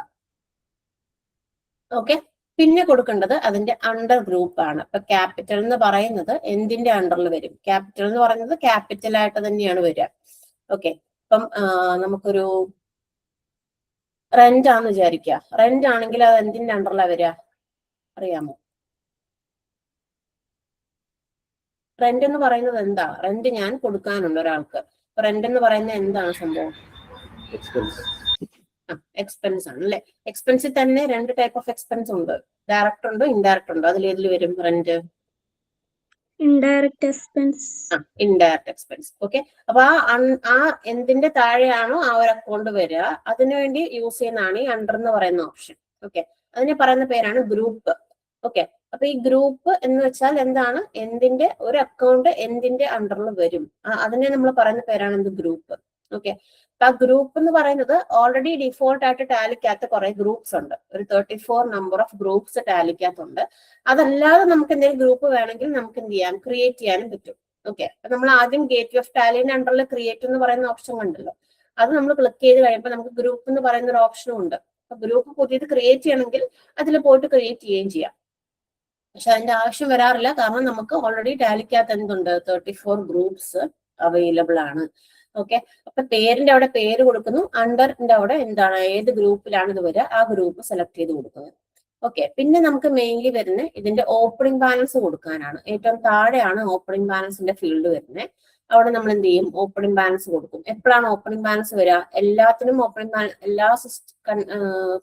ഓക്കെ, പിന്നെ കൊടുക്കേണ്ടത് അതിന്റെ അണ്ടർ ഗ്രൂപ്പ് ആണ്. ഇപ്പൊ ക്യാപിറ്റൽ എന്ന് പറയുന്നത് എന്തിന്റെ അണ്ടറിൽ വരും? ക്യാപിറ്റൽ എന്ന് പറയുന്നത് ക്യാപിറ്റൽ ആയിട്ട് തന്നെയാണ് വരിക. ഓക്കെ, ഇപ്പം നമുക്കൊരു റെന്റ് ആണെന്ന് വിചാരിക്കുക. റെന്റ് ആണെങ്കിൽ അത് എന്തിന്റെ അണ്ടറിലാണ് വരിക അറിയാമോ? റെന്റ് എന്ന് പറയുന്നത് എന്താ? റെന്റ് ഞാൻ കൊടുക്കാനുണ്ട് ഒരാൾക്ക്. റെന്റ് എന്ന് പറയുന്നത് എന്താണ് സംഭവം? എക്സ്പെൻസ് ആണ് അല്ലെ. എക്സ്പെൻസിൽ തന്നെ രണ്ട് ടൈപ്പ് ഓഫ് എക്സ്പെൻസ് ഉണ്ട്, ഡയറക്റ്റ് ഉണ്ട്, ഇൻഡയറക്റ്റ് ഉണ്ട്. അതിൽ ഏതിൽ വരും rent? Indirect expense. Indirect expense. Okay, അപ്പൊ ആ എന്തിന്റെ താഴെയാണോ ആ ഒരു അക്കൗണ്ട് വരിക അതിനുവേണ്ടി യൂസ് ചെയ്യുന്നതാണ് ഈ അണ്ടർ എന്ന് പറയുന്ന ഓപ്ഷൻ. ഓക്കെ, അതിനെ പറയുന്ന പേരാണ് ഗ്രൂപ്പ്. ഓക്കെ, അപ്പൊ ഈ ഗ്രൂപ്പ് എന്ന് വെച്ചാൽ എന്താണ്? എന്തിന്റെ ഒരു അക്കൗണ്ട് എന്തിന്റെ അണ്ടറിൽ വരും അതിനെ നമ്മൾ പറയുന്ന പേരാണ് എന്ത്? ഗ്രൂപ്പ്. ഓക്കെ, അപ്പൊ ആ ഗ്രൂപ്പ് എന്ന് പറയുന്നത് ഓൾറെഡി ഡിഫോൾട്ട് ആയിട്ട് ടാലിക്കകത്ത് കുറെ ഗ്രൂപ്പ്സ് ഉണ്ട്. ഒരു 34 നമ്പർ ഓഫ് ഗ്രൂപ്പ്സ് ടാലിക്കകത്തുണ്ട്. അതല്ലാതെ നമുക്ക് എന്തെങ്കിലും ഗ്രൂപ്പ് വേണമെങ്കിൽ നമുക്ക് എന്ത് ചെയ്യാം? ക്രിയേറ്റ് ചെയ്യാനും പറ്റും. ഓക്കെ, അപ്പൊ നമ്മൾ ആദ്യം ഗേറ്റ് ഓഫ് ടാലിന്റെ അണ്ടറിൽ ക്രിയേറ്റ് എന്ന് പറയുന്ന ഓപ്ഷൻ കണ്ടല്ലോ, അത് നമ്മൾ ക്ലിക്ക് ചെയ്ത് കഴിയുമ്പോൾ നമുക്ക് ഗ്രൂപ്പ് എന്ന് പറയുന്ന ഒരു ഓപ്ഷനും ഉണ്ട്. അപ്പൊ ഗ്രൂപ്പ് പുതിയത് ക്രിയേറ്റ് ചെയ്യണമെങ്കിൽ അതിൽ പോയിട്ട് ക്രിയേറ്റ് ചെയ്യുകയും ചെയ്യാം. പക്ഷെ അതിന്റെ ആവശ്യം വരാറില്ല, കാരണം നമുക്ക് ഓൾറെഡി ടാലിക്കകത്ത് എന്തുണ്ട്? 34 ഗ്രൂപ്പ്സ് അവൈലബിൾ ആണ്. ഓക്കെ, അപ്പൊ പേരിന്റെ അവിടെ പേര് കൊടുക്കുന്നു, അണ്ടറിന്റെ അവിടെ എന്താണ്, ഏത് ഗ്രൂപ്പിലാണ് ഇത് വരിക ആ ഗ്രൂപ്പ് സെലക്ട് ചെയ്ത് കൊടുക്കുന്നത്. ഓക്കെ, പിന്നെ നമുക്ക് മെയിൻലി വരുന്നത് ഇതിന്റെ ഓപ്പണിംഗ് ബാലൻസ് കൊടുക്കാനാണ്. ഏറ്റവും താഴെയാണ് ഓപ്പണിംഗ് ബാലൻസിന്റെ ഫീൽഡ് വരുന്നത്. അവിടെ നമ്മൾ എന്ത് ചെയ്യും? ഓപ്പണിംഗ് ബാലൻസ് കൊടുക്കും. എപ്പോഴാണ് ഓപ്പണിംഗ് ബാലൻസ് വരിക? എല്ലാത്തിനും ഓപ്പണിംഗ് ബാലൻസ്, എല്ലാ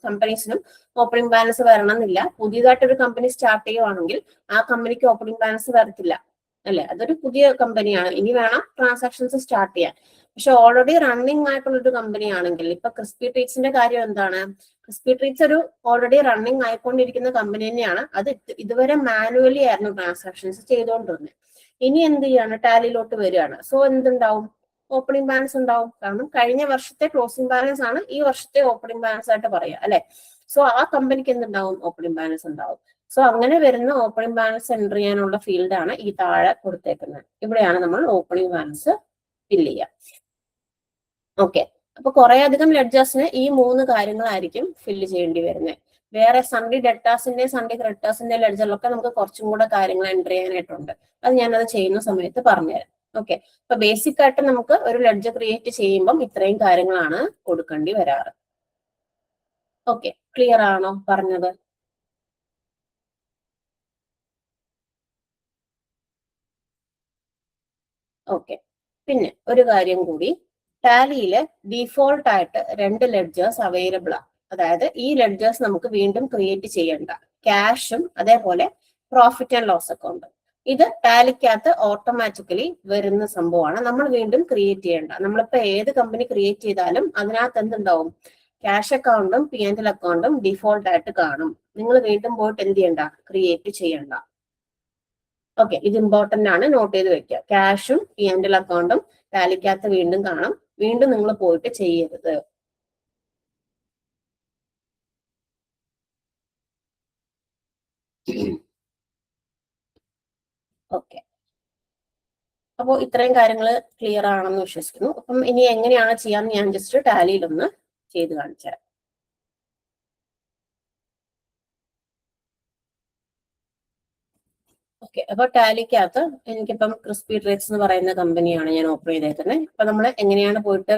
കമ്പനീസിനും ഓപ്പണിംഗ് ബാലൻസ് വരണം എന്നില്ല. പുതിയതായിട്ടൊരു കമ്പനി സ്റ്റാർട്ട് ചെയ്യുവാണെങ്കിൽ ആ കമ്പനിക്ക് ഓപ്പണിംഗ് ബാലൻസ് വരത്തില്ല, അല്ലെ? അതൊരു പുതിയ കമ്പനിയാണ്, ഇനി വേണം ട്രാൻസാക്ഷൻസ് സ്റ്റാർട്ട് ചെയ്യാൻ. പക്ഷെ ഓൾറെഡി റണ്ണിങ് ആയിട്ടുള്ള ഒരു കമ്പനി ആണെങ്കിൽ, ഇപ്പൊ ക്രിസ്പി ട്രീറ്റ്സിന്റെ കാര്യം എന്താണ്? ക്രിസ്പി ട്രീറ്റ്സ് ഒരു ഓൾറെഡി റണ്ണിങ് ആയിക്കൊണ്ടിരിക്കുന്ന കമ്പനി തന്നെയാണ്. അത് ഇതുവരെ മാനുവലി ആയിരുന്നു ട്രാൻസാക്ഷൻസ് ചെയ്തുകൊണ്ടിരുന്നത്. ഇനി എന്ത് ചെയ്യാണ്? ടാലിയിലോട്ട് വരികയാണ്. സോ എന്തുണ്ടാവും? ഓപ്പണിംഗ് ബാലൻസ് ഉണ്ടാവും. കാരണം കഴിഞ്ഞ വർഷത്തെ ക്ലോസിംഗ് ബാലൻസ് ആണ് ഈ വർഷത്തെ ഓപ്പണിംഗ് ബാലൻസ് ആയിട്ട് പറയുക, അല്ലെ? സോ ആ കമ്പനിക്ക് എന്തുണ്ടാവും? ഓപ്പണിംഗ് ബാലൻസ് ഉണ്ടാവും. സോ അങ്ങനെ വരുന്ന ഓപ്പണിംഗ് ബാലൻസ് എൻ്റർ ചെയ്യാനുള്ള ഫീൽഡാണ് ഈ താഴെ കൊടുത്തേക്കുന്നത്. ഇവിടെയാണ് നമ്മൾ ഓപ്പണിംഗ് ബാലൻസ് ഫില്ല് ചെയ്യുക. ഓക്കെ, അപ്പൊ കുറെ അധികം ലെഡ്ജേഴ്സിന് ഈ 3 കാര്യങ്ങളായിരിക്കും ഫില്ല് ചെയ്യേണ്ടി വരുന്നത്. വേറെ സൺഡി ഡെറ്റാസിന്റെ സൺഡി ക്രെഡിറ്റേഴ്സിന്റെ ലെഡ്ജറിലൊക്കെ നമുക്ക് കുറച്ചും കൂടെ കാര്യങ്ങൾ എൻ്റർ ചെയ്യാനായിട്ടുണ്ട്. അത് ഞാനത് ചെയ്യുന്ന സമയത്ത് പറഞ്ഞുതരാം. ഓക്കെ, അപ്പൊ ബേസിക് ആയിട്ട് നമുക്ക് ഒരു ലെഡ്ജർ ക്രിയേറ്റ് ചെയ്യുമ്പം ഇത്രയും കാര്യങ്ങളാണ് കൊടുക്കേണ്ടി വരാറ്. ഓക്കെ, ക്ലിയർ ആണോ പറഞ്ഞത്? ഓക്കെ, പിന്നെ ഒരു കാര്യം കൂടി, ടാലിയില് ഡീഫോൾട്ട് ആയിട്ട് 2 ലെഡ്ജേഴ്സ് അവൈലബിൾ ആണ്. അതായത് ഈ ലെഡ്ജേഴ്സ് നമുക്ക് വീണ്ടും ക്രിയേറ്റ് ചെയ്യണ്ട. ക്യാഷും അതേപോലെ പ്രോഫിറ്റ് ആൻഡ് ലോസ് അക്കൗണ്ട്. ഇത് ടാലിക്കകത്ത് ഓട്ടോമാറ്റിക്കലി വരുന്ന സംഭവമാണ്. നമ്മൾ വീണ്ടും ക്രിയേറ്റ് ചെയ്യേണ്ട. നമ്മളിപ്പോ ഏത് കമ്പനി ക്രിയേറ്റ് ചെയ്താലും അതിനകത്ത് എന്തുണ്ടാവും? ക്യാഷ് അക്കൗണ്ടും P&L അക്കൗണ്ടും ഡിഫോൾട്ട് ആയിട്ട് കാണും. നിങ്ങൾ വീണ്ടും പോയിട്ട് എന്ത് ചെയ്യണ്ട? ക്രിയേറ്റ് ചെയ്യണ്ട. ഓക്കെ, ഇത് ഇമ്പോർട്ടന്റ് ആണ്, നോട്ട് ചെയ്ത് വെക്കുക. ക്യാഷും P&L അക്കൗണ്ടും ടാലിക്കകത്ത് വീണ്ടും കാണും. വീണ്ടും നിങ്ങൾ പോയിട്ട് ചെയ്യരുത്. ഓക്കെ, അപ്പോൾ ഇത്രയും കാര്യങ്ങൾ ക്ലിയർ ആണെന്ന് വിശ്വസിക്കുന്നു. അപ്പം ഇനി എങ്ങനെയാണ് ചെയ്യാന്ന് ഞാൻ ജസ്റ്റ് ടാലിയിലൊന്ന് ചെയ്ത് കാണിച്ചു തരാം. ഓക്കെ, അപ്പൊ ടാലിക്കകത്ത് എനിക്കിപ്പം ക്രിസ്പി ട്രീറ്റ്സ് എന്ന് പറയുന്ന കമ്പനിയാണ് ഞാൻ ഓപ്പൺ ചെയ്തേക്കുന്നത്. അപ്പൊ നമ്മൾ എങ്ങനെയാണ് പോയിട്ട്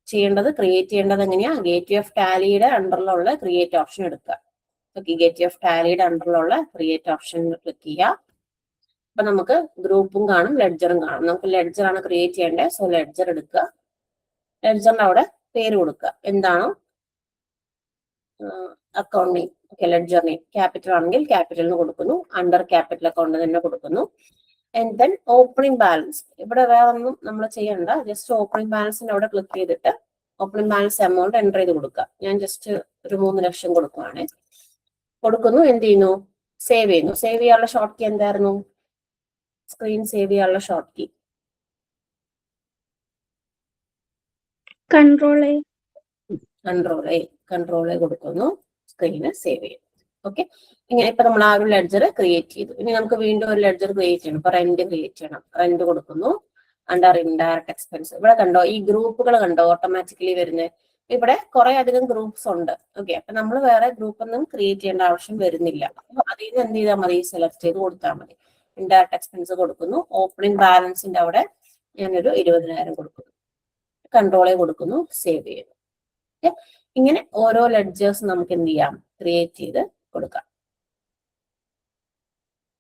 ചെയ്യേണ്ടത്? ക്രിയേറ്റ് ചെയ്യേണ്ടത് എങ്ങനെയാ? ഗേറ്റ് ഓഫ് ടാലിയുടെ അണ്ടറിലുള്ള create option okay. Gate, gate of ടാലിയുടെ അണ്ടറിലുള്ള ക്രിയേറ്റ് ഓപ്ഷൻ ക്ലിക്ക് ചെയ്യുക. അപ്പൊ നമുക്ക് ഗ്രൂപ്പും കാണും, ലെഡ്ജറും കാണും. നമുക്ക് ലെഡ്ജർ ആണ് ക്രിയേറ്റ് ചെയ്യേണ്ടത്. സോ ലെഡ്ജർ എടുക്കുക. ലെഡ്ജറിന്റെ അവിടെ പേര് കൊടുക്കുക. എന്താണോ account name. Okay, ledger name capital ആണെങ്കിൽ ക്യാപിറ്റലിന് കൊടുക്കുന്നു, അണ്ടർ ക്യാപിറ്റൽ അക്കൗണ്ട് തന്നെ കൊടുക്കുന്നു. And then opening balance. ഇവിടെ വേറെ ഒന്നും നമ്മൾ ചെയ്യണ്ട. ജസ്റ്റ് ഓപ്പണിംഗ് ബാലൻസിന്റെ അവിടെ ക്ലിക്ക് ചെയ്തിട്ട് ഓപ്പണിംഗ് ബാലൻസ് എമൗണ്ട് എൻ്റർ ചെയ്ത് കൊടുക്കുക. ഞാൻ ജസ്റ്റ് ഒരു 3 ലക്ഷം കൊടുക്കുവാണ്. കൊടുക്കുന്നു, എന്ത് ചെയ്യുന്നു? സേവ് ചെയ്യുന്നു. സേവ് ചെയ്യാനുള്ള ഷോർട്ട് കീ എന്തായിരുന്നു? സ്ക്രീൻ സേവ് ചെയ്യാനുള്ള ഷോർട്ട് കീ കൺട്രോൾ എ കൊടുക്കുന്നു. സ്ക്രീന് സേവ് ചെയ്യും. ഓക്കെ, ഇങ്ങനെ ഇപ്പൊ നമ്മൾ ആ ഒരു ലെഡ്ജർ ക്രിയേറ്റ് ചെയ്തു. ഇനി നമുക്ക് വീണ്ടും ഒരു ലെഡ്ജർ ക്രിയേറ്റ് ചെയ്യണം. ഇപ്പൊ റെന്റ് ക്രിയേറ്റ് ചെയ്യണം. റെന്റ് കൊടുക്കുന്നു, അണ്ടർ ഇൻഡയറക്റ്റ് എക്സ്പെൻസ്. ഇവിടെ കണ്ടോ ഈ ഗ്രൂപ്പുകൾ കണ്ടോ ഓട്ടോമാറ്റിക്കലി വരുന്നത്? ഇവിടെ കുറെ അധികം ഗ്രൂപ്പ്സ് ഉണ്ട്. ഓക്കെ, അപ്പൊ നമ്മൾ വേറെ ഗ്രൂപ്പ് ഒന്നും ക്രിയേറ്റ് ചെയ്യേണ്ട ആവശ്യം വരുന്നില്ല. അപ്പൊ അതിൽ നിന്ന് എന്ത് ചെയ്താൽ മതി? സെലക്ട് ചെയ്ത് കൊടുത്താൽ മതി. ഇൻഡയറക്റ്റ് എക്സ്പെൻസ് കൊടുക്കുന്നു. ഓപ്പണിംഗ് ബാലൻസിന്റെ അവിടെ ഞാനൊരു 20,000 കൊടുക്കുന്നു. കൺട്രോളെ കൊടുക്കുന്നു, സേവ് ചെയ്യുന്നു. ഓക്കെ, ഇങ്ങനെ ഓരോ ലെഡ്ജേഴ്സ് നമുക്ക് എന്ത് ചെയ്യാം? ക്രിയേറ്റ് ചെയ്ത് കൊടുക്കാം.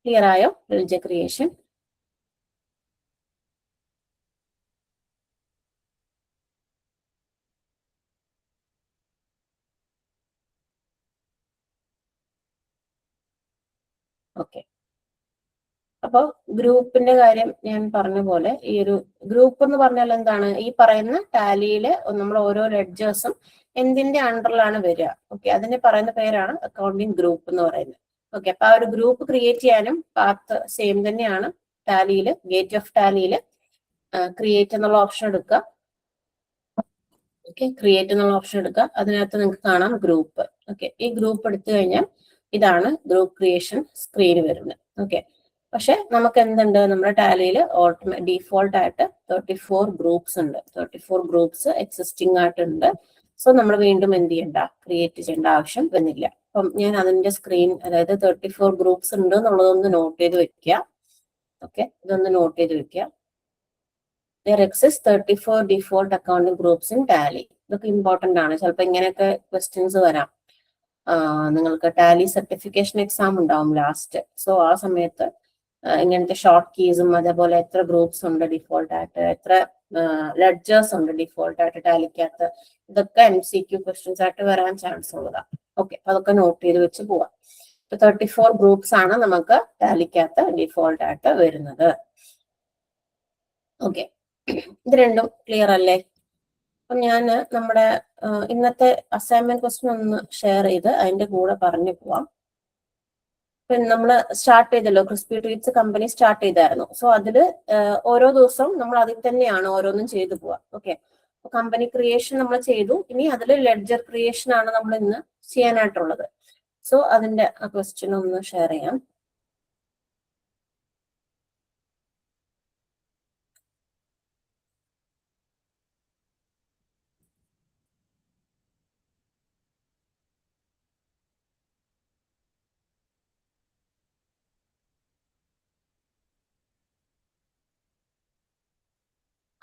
ക്ലിയർ ആയോ ലെഡ്ജർ ക്രിയേഷൻ? ഓക്കെ, അപ്പോൾ ഗ്രൂപ്പിന്റെ കാര്യം ഞാൻ പറഞ്ഞ പോലെ ഈ ഒരു ഗ്രൂപ്പ് എന്ന് പറഞ്ഞാൽ എന്താണ്? ഈ പറയുന്ന ടാലിയില് നമ്മൾ ഓരോ ലെഡ്ജേഴ്സും എന്തിന്റെ അണ്ടറിലാണ് വരിക? ഓക്കെ, അതിന് പറയുന്ന പേരാണ് അക്കൗണ്ടിങ് ഗ്രൂപ്പ് എന്ന് പറയുന്നത്. ഓക്കെ, അപ്പൊ ആ ഒരു ഗ്രൂപ്പ് ക്രിയേറ്റ് ചെയ്യാനും പാത്ത് സെയിം തന്നെയാണ്. ടാലിയില് ഗേറ്റ് ഓഫ് ടാലിയില് ക്രിയേറ്റ് എന്നുള്ള ഓപ്ഷൻ എടുക്കുക. ഓക്കെ, ക്രിയേറ്റ് എന്നുള്ള ഓപ്ഷൻ എടുക്കുക. അതിനകത്ത് നിങ്ങൾക്ക് കാണാം ഗ്രൂപ്പ്. ഓക്കെ, ഈ ഗ്രൂപ്പ് എടുത്തു കഴിഞ്ഞാൽ ഇതാണ് ഗ്രൂപ്പ് ക്രിയേഷൻ സ്ക്രീൻ വരുന്നത്. ഓക്കെ, പക്ഷെ നമുക്ക് എന്തുണ്ട്? നമ്മുടെ ടാലിയിൽ ഡീഫോൾട്ട് ആയിട്ട് 34 ഗ്രൂപ്പ്സ് ഉണ്ട്. 34 ഗ്രൂപ്പ്സ് എക്സിസ്റ്റിംഗ് ആയിട്ടുണ്ട്. സോ നമ്മൾ വീണ്ടും എന്ത് ചെയ്യണ്ട? ക്രിയേറ്റ് ചെയ്യേണ്ട ആവശ്യം വരുന്നില്ല. അപ്പം ഞാൻ അതിന്റെ സ്ക്രീൻ, അതായത് 34 ഗ്രൂപ്പ്സ് ഉണ്ട് എന്നുള്ളതൊന്ന് നോട്ട് ചെയ്ത് വെക്കുക. ഓക്കെ, ഇതൊന്ന് നോട്ട് ചെയ്ത് വെക്കുക. There exists 34 default accounting groups in Tally. ഇതൊക്കെ ഇമ്പോർട്ടന്റ് ആണ്. ചിലപ്പോൾ ഇങ്ങനെയൊക്കെ ക്വസ്റ്റ്യൻസ് വരാം. നിങ്ങൾക്ക് ടാലി സർട്ടിഫിക്കേഷൻ എക്സാം ഉണ്ടാവും ലാസ്റ്റ്. സോ ആ സമയത്ത് ഇങ്ങനത്തെ ഷോർട്ട് കീസും അതേപോലെ എത്ര ഗ്രൂപ്പ്സ് ഉണ്ട് ഡിഫോൾട്ട് ആയിട്ട്, എത്ര ലെഡ്ജേഴ്സ് ഉണ്ട് ഡിഫോൾട്ട് ആയിട്ട് ടാലിക്കകത്ത്, ഇതൊക്കെ MCQ ക്വസ്റ്റ്യൻസ് ആയിട്ട് വരാൻ ചാൻസ് ഉള്ളതാണ്. ഓക്കെ, അതൊക്കെ നോട്ട് ചെയ്ത് വെച്ച് പോവാം. 34 ഗ്രൂപ്പ്സ് ആണ് നമുക്ക് ടാലിക്കകത്ത് ഡിഫോൾട്ട് ആയിട്ട് വരുന്നത്. ഓക്കെ, ഇത് രണ്ടും ക്ലിയർ അല്ലേ? അപ്പം ഞാൻ നമ്മുടെ ഇന്നത്തെ അസൈൻമെന്റ് ക്വസ്റ്റ്യൻ ഒന്ന് ഷെയർ ചെയ്ത് അതിന്റെ കൂടെ പറഞ്ഞു പോവാം. പിന്നെ നമ്മൾ സ്റ്റാർട്ട് ചെയ്തല്ലോ, ക്രിസ്പി ട്രീറ്റ്സ് കമ്പനി സ്റ്റാർട്ട് ചെയ്തായിരുന്നു. സോ അതില് ഓരോ ദിവസവും നമ്മൾ അതിൽ തന്നെയാണ് ഓരോന്നും ചെയ്തു പോവാം. ഓക്കെ, കമ്പനി ക്രിയേഷൻ നമ്മൾ ചെയ്തു. ഇനി അതിൽ ലെഡ്ജർ ക്രിയേഷൻ ആണ് നമ്മൾ ഇന്ന് ചെയ്യാനായിട്ടുള്ളത്. സോ അതിന്റെ ആ ക്വസ്റ്റ്യൻ ഒന്ന് ഷെയർ ചെയ്യാം.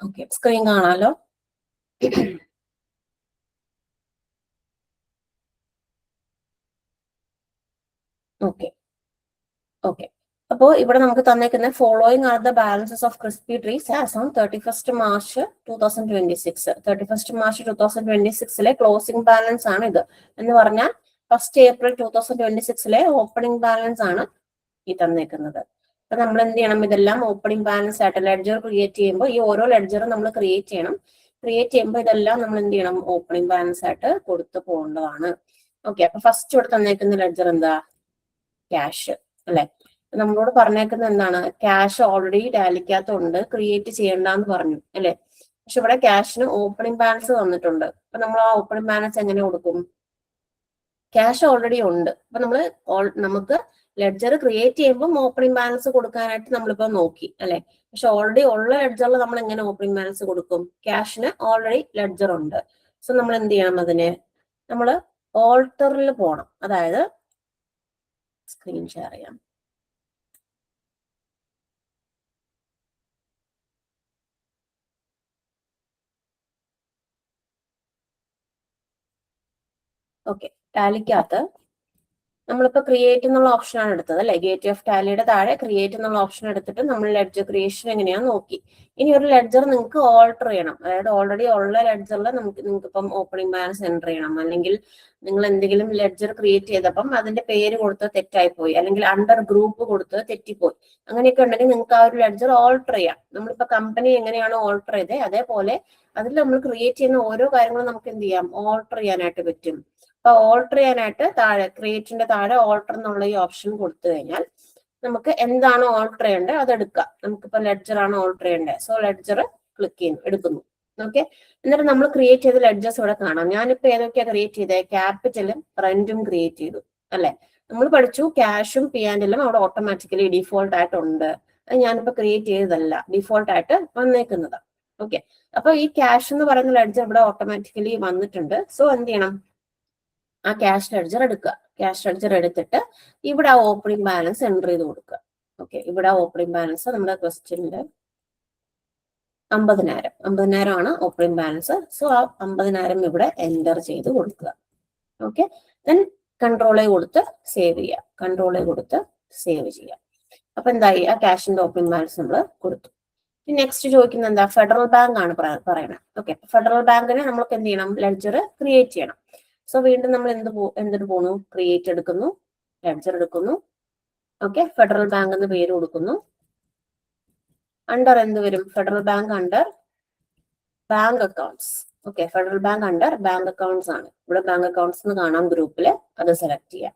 ഓക്കെ, സ്ക്രീൻ കാണാലോ? ഓക്കെ ഓക്കെ, അപ്പോൾ ഇവിടെ നമുക്ക് തന്നേക്കുന്ന following are the balances of crispy trees as on 31st March 2026. 31st March 2026 closing balance ആണ് ഇത്. എന്ന് പറഞ്ഞാൽ 1st April 2026 ഓപ്പണിംഗ് ബാലൻസ് ആണ് ഈ തന്നേക്കുന്നത്. അപ്പൊ നമ്മൾ എന്ത് ചെയ്യണം? ഇതെല്ലാം ഓപ്പണിംഗ് ബാലൻസ് ആയിട്ട് ലെഡ്ജർ ക്രിയേറ്റ് ചെയ്യുമ്പോൾ ഈ ഓരോ ലെഡ്ജറും നമ്മൾ ക്രിയേറ്റ് ചെയ്യണം. ക്രിയേറ്റ് ചെയ്യുമ്പോൾ ഇതെല്ലാം നമ്മൾ എന്ത് ചെയ്യണം? ഓപ്പണിംഗ് ബാലൻസ് ആയിട്ട് കൊടുത്തു പോകേണ്ടതാണ്. ഓക്കെ, അപ്പൊ ഫസ്റ്റ് ഇവിടെ തന്നേക്കുന്ന ലെഡ്ജർ എന്താ? ക്യാഷ് അല്ലെ? നമ്മളോട് പറഞ്ഞേക്കുന്നത് എന്താണ്? ക്യാഷ് ഓൾറെഡി ടാലിക്കകത്തുണ്ട്, ക്രിയേറ്റ് ചെയ്യണ്ടെന്ന് പറഞ്ഞു അല്ലെ? പക്ഷെ ഇവിടെ ക്യാഷിന് ഓപ്പണിംഗ് ബാലൻസ് തന്നിട്ടുണ്ട്. അപ്പൊ നമ്മൾ ആ ഓപ്പണിംഗ് ബാലൻസ് എങ്ങനെ കൊടുക്കും? ക്യാഷ് ഓൾറെഡി ഉണ്ട്. അപ്പൊ നമുക്ക് ലെഡ്ജർ ക്രിയേറ്റ് ചെയ്യുമ്പോൾ ഓപ്പണിംഗ് ബാലൻസ് കൊടുക്കാനായിട്ട് നമ്മളിപ്പോ നോക്കി അല്ലെ? പക്ഷെ ഓൾറെഡി ഉള്ള ലെഡ്ജറിൽ നമ്മൾ എങ്ങനെ ഓപ്പണിംഗ് ബാലൻസ് കൊടുക്കും? ക്യാഷിന് ഓൾറെഡി ലെഡ്ജർ ഉണ്ട്. സോ നമ്മൾ എന്ത് ചെയ്യണം? അതിന് നമ്മൾ ഓൾട്ടറിൽ പോകണം. അതായത് സ്ക്രീൻ ഷെയർ ചെയ്യാം. ഓക്കെ, ടാലിക്കകത്ത് നമ്മളിപ്പോ ക്രിയേറ്റ് എന്നുള്ള ഓപ്ഷൻ ആണ് എടുത്തത് അല്ലെ? ഗേറ്റ് ഓഫ് ടാലിയുടെ താഴെ ക്രിയേറ്റ് എന്നുള്ള ഓപ്ഷൻ എടുത്തിട്ട് നമ്മൾ ലെഡ്ജർ ക്രിയേഷൻ എങ്ങനെയാന്ന് നോക്കി. ഇനി ഒരു ലെഡ്ജർ നിങ്ങൾക്ക് ഓൾട്ടർ ചെയ്യണം. അതായത് ഓൾറെഡി ഉള്ള ലെഡ്ജറിൽ നിങ്ങൾക്ക് ഇപ്പം ഓപ്പണിംഗ് ബാലൻസ് എൻ്റർ ചെയ്യണം. അല്ലെങ്കിൽ നിങ്ങൾ എന്തെങ്കിലും ലെഡ്ജർ ക്രിയേറ്റ് ചെയ്തപ്പം അതിന്റെ പേര് കൊടുത്ത് തെറ്റായിപ്പോയി, അല്ലെങ്കിൽ അണ്ടർ ഗ്രൂപ്പ് കൊടുത്ത് തെറ്റിപ്പോയി, അങ്ങനെയൊക്കെ ഉണ്ടെങ്കിൽ നിങ്ങൾക്ക് ആ ഒരു ലെഡ്ജർ ഓൾട്ടർ ചെയ്യാം. നമ്മളിപ്പോ കമ്പനി എങ്ങനെയാണോ ഓൾട്ടർ ചെയ്തത് അതേപോലെ അതിൽ നമ്മൾ ക്രിയേറ്റ് ചെയ്യുന്ന ഓരോ കാര്യങ്ങളും നമുക്ക് എന്ത് ചെയ്യാം? ഓൾട്ടർ ചെയ്യാനായിട്ട് പറ്റും. അപ്പൊ ഓൾട്ടർ ചെയ്യാനായിട്ട് താഴെ ക്രിയേറ്റിന്റെ താഴെ ഓൾട്ടർ എന്നുള്ള ഈ ഓപ്ഷൻ കൊടുത്തു കഴിഞ്ഞാൽ നമുക്ക് എന്താണോ ഓൾട്ടർ ചെയ്യേണ്ടത് അത് എടുക്കാം. നമുക്കിപ്പോ ലെഡ്ജർ ആണ് ഓൾട്ടർ ചെയ്യേണ്ടത്. സോ ലെഡ്ജർ ക്ലിക്ക് ചെയ്യുന്നു, എടുക്കുന്നു. ഓക്കെ, എന്നിട്ട് നമ്മൾ ക്രിയേറ്റ് ചെയ്ത ലെഡ്ജേഴ്സ് ഇവിടെ കാണാം. ഞാനിപ്പോ ഏതൊക്കെയാ ക്രിയേറ്റ് ചെയ്തത്? ക്യാപിറ്റലും റെന്റും ക്രിയേറ്റ് ചെയ്തു അല്ലെ? നമ്മൾ പഠിച്ചു ക്യാഷും P&L അവിടെ ഓട്ടോമാറ്റിക്കലി ഡിഫോൾട്ട് ആയിട്ടുണ്ട്. അത് ഞാനിപ്പോ ക്രിയേറ്റ് ചെയ്തതല്ല, ഡിഫോൾട്ട് ആയിട്ട് വന്നേക്കുന്നതാ. ഓക്കെ, അപ്പൊ ഈ ക്യാഷ് എന്ന് പറയുന്ന ലെഡ്ജർ ഇവിടെ ഓട്ടോമാറ്റിക്കലി വന്നിട്ടുണ്ട്. സോ എന്ത് ചെയ്യണം? ആ ക്യാഷ് ലെഡ്ജർ എടുക്കുക. ക്യാഷ് ലെഡ്ജർ എടുത്തിട്ട് ഇവിടെ ആ ഓപ്പണിംഗ് ബാലൻസ് എൻ്റർ ചെയ്ത് കൊടുക്കുക. ഓക്കെ, ഇവിടെ ഓപ്പണിംഗ് ബാലൻസ് നമ്മുടെ ക്വസ്റ്റ്യനില് 50,000 ആണ് ഓപ്പണിംഗ് ബാലൻസ്. സോ ആ 50,000 ഇവിടെ എൻ്റർ ചെയ്ത് കൊടുക്കുക. ഓക്കെ, ദെൻ കൺട്രോളെ കൊടുത്ത് സേവ് ചെയ്യുക. കൺട്രോളെ കൊടുത്ത് സേവ് ചെയ്യുക. അപ്പൊ എന്തായി? ആ ക്യാഷിന്റെ ഓപ്പണിംഗ് ബാലൻസ് നമ്മൾ കൊടുത്തു. നെക്സ്റ്റ് ചോദിക്കുന്നത് എന്താ? ഫെഡറൽ ബാങ്ക് ആണ് പറയുന്നത്. ഓക്കെ, ഫെഡറൽ ബാങ്കിനെ നമ്മൾക്ക് എന്ത് ചെയ്യണം? ലെഡ്ജർ ക്രിയേറ്റ് ചെയ്യണം. സോ വീണ്ടും നമ്മൾ എന്തിട്ട് പോണു? ക്രിയേറ്റ് എടുക്കുന്നു, ലെഡ്ജർ എടുക്കുന്നു. ഓക്കെ, ഫെഡറൽ ബാങ്ക് എന്ന് പേര് കൊടുക്കുന്നു. അണ്ടർ എന്ത് വരും? Federal bank under bank accounts. Okay, federal bank under bank accounts ആണ്. ഇവിടെ ബാങ്ക് അക്കൗണ്ട്സ് എന്ന് കാണാം ഗ്രൂപ്പില്, അത് സെലക്ട് ചെയ്യാം.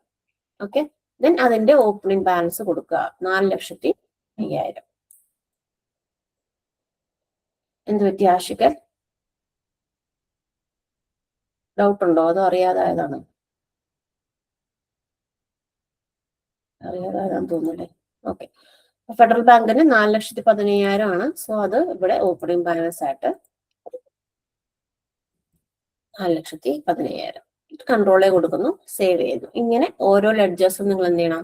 ഓക്കെ, ദെൻ അതിന്റെ ഓപ്പണിംഗ് ബാലൻസ് കൊടുക്കുക 4,50,000. എന്ത് പറ്റി ആഷിക്? ഡൗട്ട് ഉണ്ടോ? അതോ അറിയാതായതാണ്? അറിയാതായതാണെന്ന് തോന്നുന്നല്ലേ? ഓക്കെ, ഫെഡറൽ ബാങ്കിന് 4,15,000 ആണ്. സോ അത് ഇവിടെ ഓപ്പണിംഗ് ബാലൻസ് ആയിട്ട് 4,15,000. കൺട്രോളെ കൊടുക്കുന്നു, സേവ് ചെയ്യുന്നു. ഇങ്ങനെ ഓരോ ലെഡ്ജേഴ്സും നിങ്ങൾ എന്ത് ചെയ്യണം?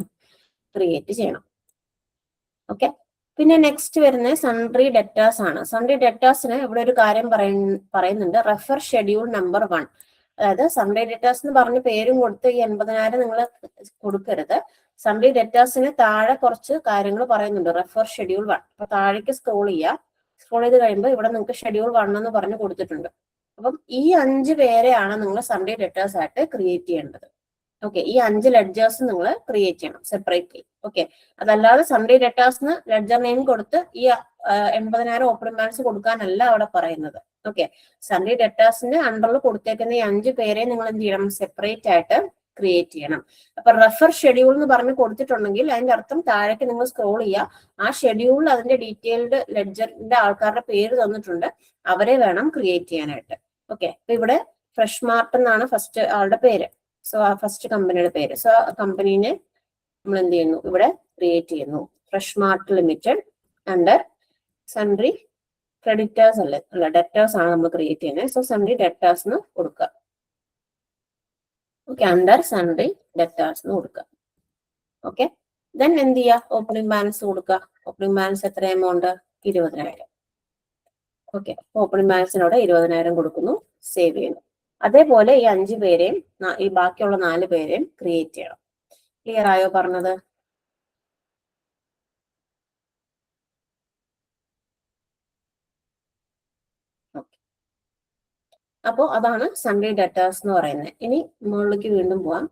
ക്രിയേറ്റ് ചെയ്യണം. ഓക്കെ, പിന്നെ നെക്സ്റ്റ് വരുന്ന സൺട്രി ഡെറ്റേഴ്സ് ആണ്. സൺട്രി ഡെറ്റേഴ്സിന് ഇവിടെ ഒരു കാര്യം പറയുന്നുണ്ട്, റെഫർ ഷെഡ്യൂൾ നമ്പർ 1. അതായത് സൺഡേ ഡെറ്റേഴ്സ് എന്ന് പറഞ്ഞ് പേരും കൊടുത്ത് ഈ 80,000 നിങ്ങൾ കൊടുക്കരുത്. സൺഡേ ഡെറ്റേഴ്സിന് താഴെ കുറച്ച് കാര്യങ്ങൾ പറയുന്നുണ്ട്. Refer schedule 1. അപ്പൊ താഴേക്ക് സ്ക്രോൾ ചെയ്യുക. സ്ക്രോൾ ചെയ്ത് കഴിയുമ്പോൾ ഇവിടെ നിങ്ങൾക്ക് ഷെഡ്യൂൾ 1 എന്ന് പറഞ്ഞ് കൊടുത്തിട്ടുണ്ട്. അപ്പം ഈ 5 പേരെയാണ് നിങ്ങൾ സൺഡേ ഡെറ്റേഴ്സ് ആയിട്ട് ക്രിയേറ്റ് ചെയ്യേണ്ടത്. ഓക്കെ, ഈ 5 ലെഡ്ജേഴ്സ് നിങ്ങൾ ക്രിയേറ്റ് ചെയ്യണം സെപ്പറേറ്റ്ലി. ഓക്കെ, അതല്ലാതെ സൺഡേ ഡെറ്റേഴ്സിന് ലെഡ്ജർ നെയിം കൊടുത്ത് ഈ 80,000 ഓപ്പണിംഗ് ബാലൻസ് കൊടുക്കാനല്ല അവിടെ പറയുന്നത്. ഓക്കെ, സൺഡേ ഡെറ്റേഴ്സിന്റെ അണ്ടറിൽ കൊടുത്തേക്കുന്ന ഈ 5 പേരെ നിങ്ങൾ എന്ത് ചെയ്യണം? സെപ്പറേറ്റ് ആയിട്ട് ക്രിയേറ്റ് ചെയ്യണം. അപ്പൊ റെഫർ ഷെഡ്യൂൾ എന്ന് പറഞ്ഞ് കൊടുത്തിട്ടുണ്ടെങ്കിൽ അതിന്റെ അർത്ഥം താഴേക്ക് നിങ്ങൾ സ്ക്രോൾ ചെയ്യുക. ആ ഷെഡ്യൂളിൽ അതിന്റെ ഡീറ്റെയിൽഡ് ലെഡ്ജറിന്റെ ആൾക്കാരുടെ പേര് തന്നിട്ടുണ്ട്. അവരെ വേണം ക്രിയേറ്റ് ചെയ്യാനായിട്ട്. ഓക്കെ, അപ്പൊ ഇവിടെ ഫ്രഷ് മാർട്ട് എന്നാണ് ഫസ്റ്റ് ആളുടെ പേര്. സോ ആ ഫസ്റ്റ് കമ്പനിയുടെ പേര്. സോ കമ്പനീനെ നമ്മൾ എന്ത് ചെയ്യുന്നു? ഇവിടെ ക്രിയേറ്റ് ചെയ്യുന്നു. Fresh mart limited under sundry creditors അല്ല ഡെറ്റേഴ്സ് ആണ് നമ്മൾ ക്രിയേറ്റ് ചെയ്യുന്നത്. സോ സൺഡ്രി ഡെറ്റേഴ്സ് എന്ന് കൊടുക്കുക. ഓക്കെ, അണ്ടർ സൺഡ്രി ഡെറ്റേഴ്സ് എന്ന് കൊടുക്കുക. ഓക്കെ, ദെൻ എന്ത് ചെയ്യുക? ഓപ്പണിംഗ് ബാലൻസ് കൊടുക്കുക. ഓപ്പണിംഗ് ബാലൻസ് എത്ര എമൗണ്ട്? 20,000. ഓക്കെ, ഓപ്പണിംഗ് ബാലൻസിനോട് 20,000 കൊടുക്കുന്നു. സേവ് ചെയ്യുന്നു. അതേപോലെ ഈ 5 പേരെയും ഈ ബാക്കിയുള്ള 4 പേരെയും ക്രിയേറ്റ് ചെയ്യണം. ക്ലിയർ ആയോ പറഞ്ഞത്? അപ്പോ അതാണ് സൺഡേ ഡെറ്റേഴ്സ് എന്ന് പറയുന്നത്. ഇനി മുകളിലേക്ക് വീണ്ടും പോവാം.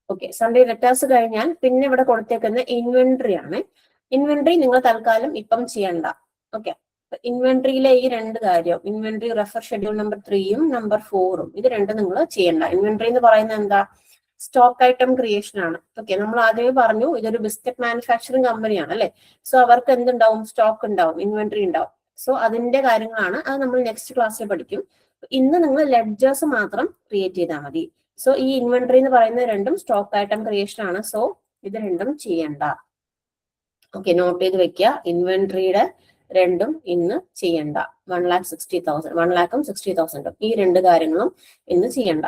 ഓക്കെ, സൺഡേ ഡെറ്റേഴ്സ് കഴിഞ്ഞാൽ പിന്നെ ഇവിടെ കൊടുത്തേക്കുന്ന ഇൻവെന്ററി ആണ്. ഇൻവെന്ററി നിങ്ങൾ തൽക്കാലം ഇപ്പം ചെയ്യണ്ട. ഓക്കെ, ഇൻവെന്ററിയിലെ ഈ 2 കാര്യം, ഇൻവെന്ററി റെഫർ ഷെഡ്യൂൾ നമ്പർ 3ഉം നമ്പർ 4ഉം, ഇത് രണ്ടും നിങ്ങൾ ചെയ്യണ്ട. ഇൻവെന്ററി എന്ന് പറയുന്നത് എന്താ? സ്റ്റോക്ക് ഐറ്റം ക്രിയേഷൻ ആണ്. ഓക്കെ, നമ്മൾ ആദ്യമേ പറഞ്ഞു ഇതൊരു ബിസ്ക്കറ്റ് മാനുഫാക്ചറിങ് കമ്പനിയാണ് അല്ലെ. സോ അവർക്ക് എന്തുണ്ടാവും? സ്റ്റോക്ക് ഉണ്ടാവും, ഇൻവെന്ററി ഉണ്ടാവും. സോ അതിന്റെ കാര്യങ്ങളാണ്. അത് നമ്മൾ നെക്സ്റ്റ് ക്ലാസ്സിൽ പഠിക്കും. ഇന്ന് നിങ്ങൾ ലെഡ്ജേഴ്സ് മാത്രം ക്രിയേറ്റ് ചെയ്താൽ മതി. സോ ഈ ഇൻവെന്ററി എന്ന് പറയുന്നത് രണ്ടും സ്റ്റോക്ക് ഐറ്റം ക്രിയേഷൻ ആണ്. സോ ഇത് രണ്ടും ചെയ്യണ്ട. ഓക്കെ, നോട്ട് ചെയ്ത് വെക്കുക. ഇൻവെന്ററിയുടെ രണ്ടും ഇന്ന് ചെയ്യണ്ട. 1,60,000 1,00,000ഉം 60,000ഉം ഈ 2 കാര്യങ്ങളും ഇന്ന് ചെയ്യണ്ട.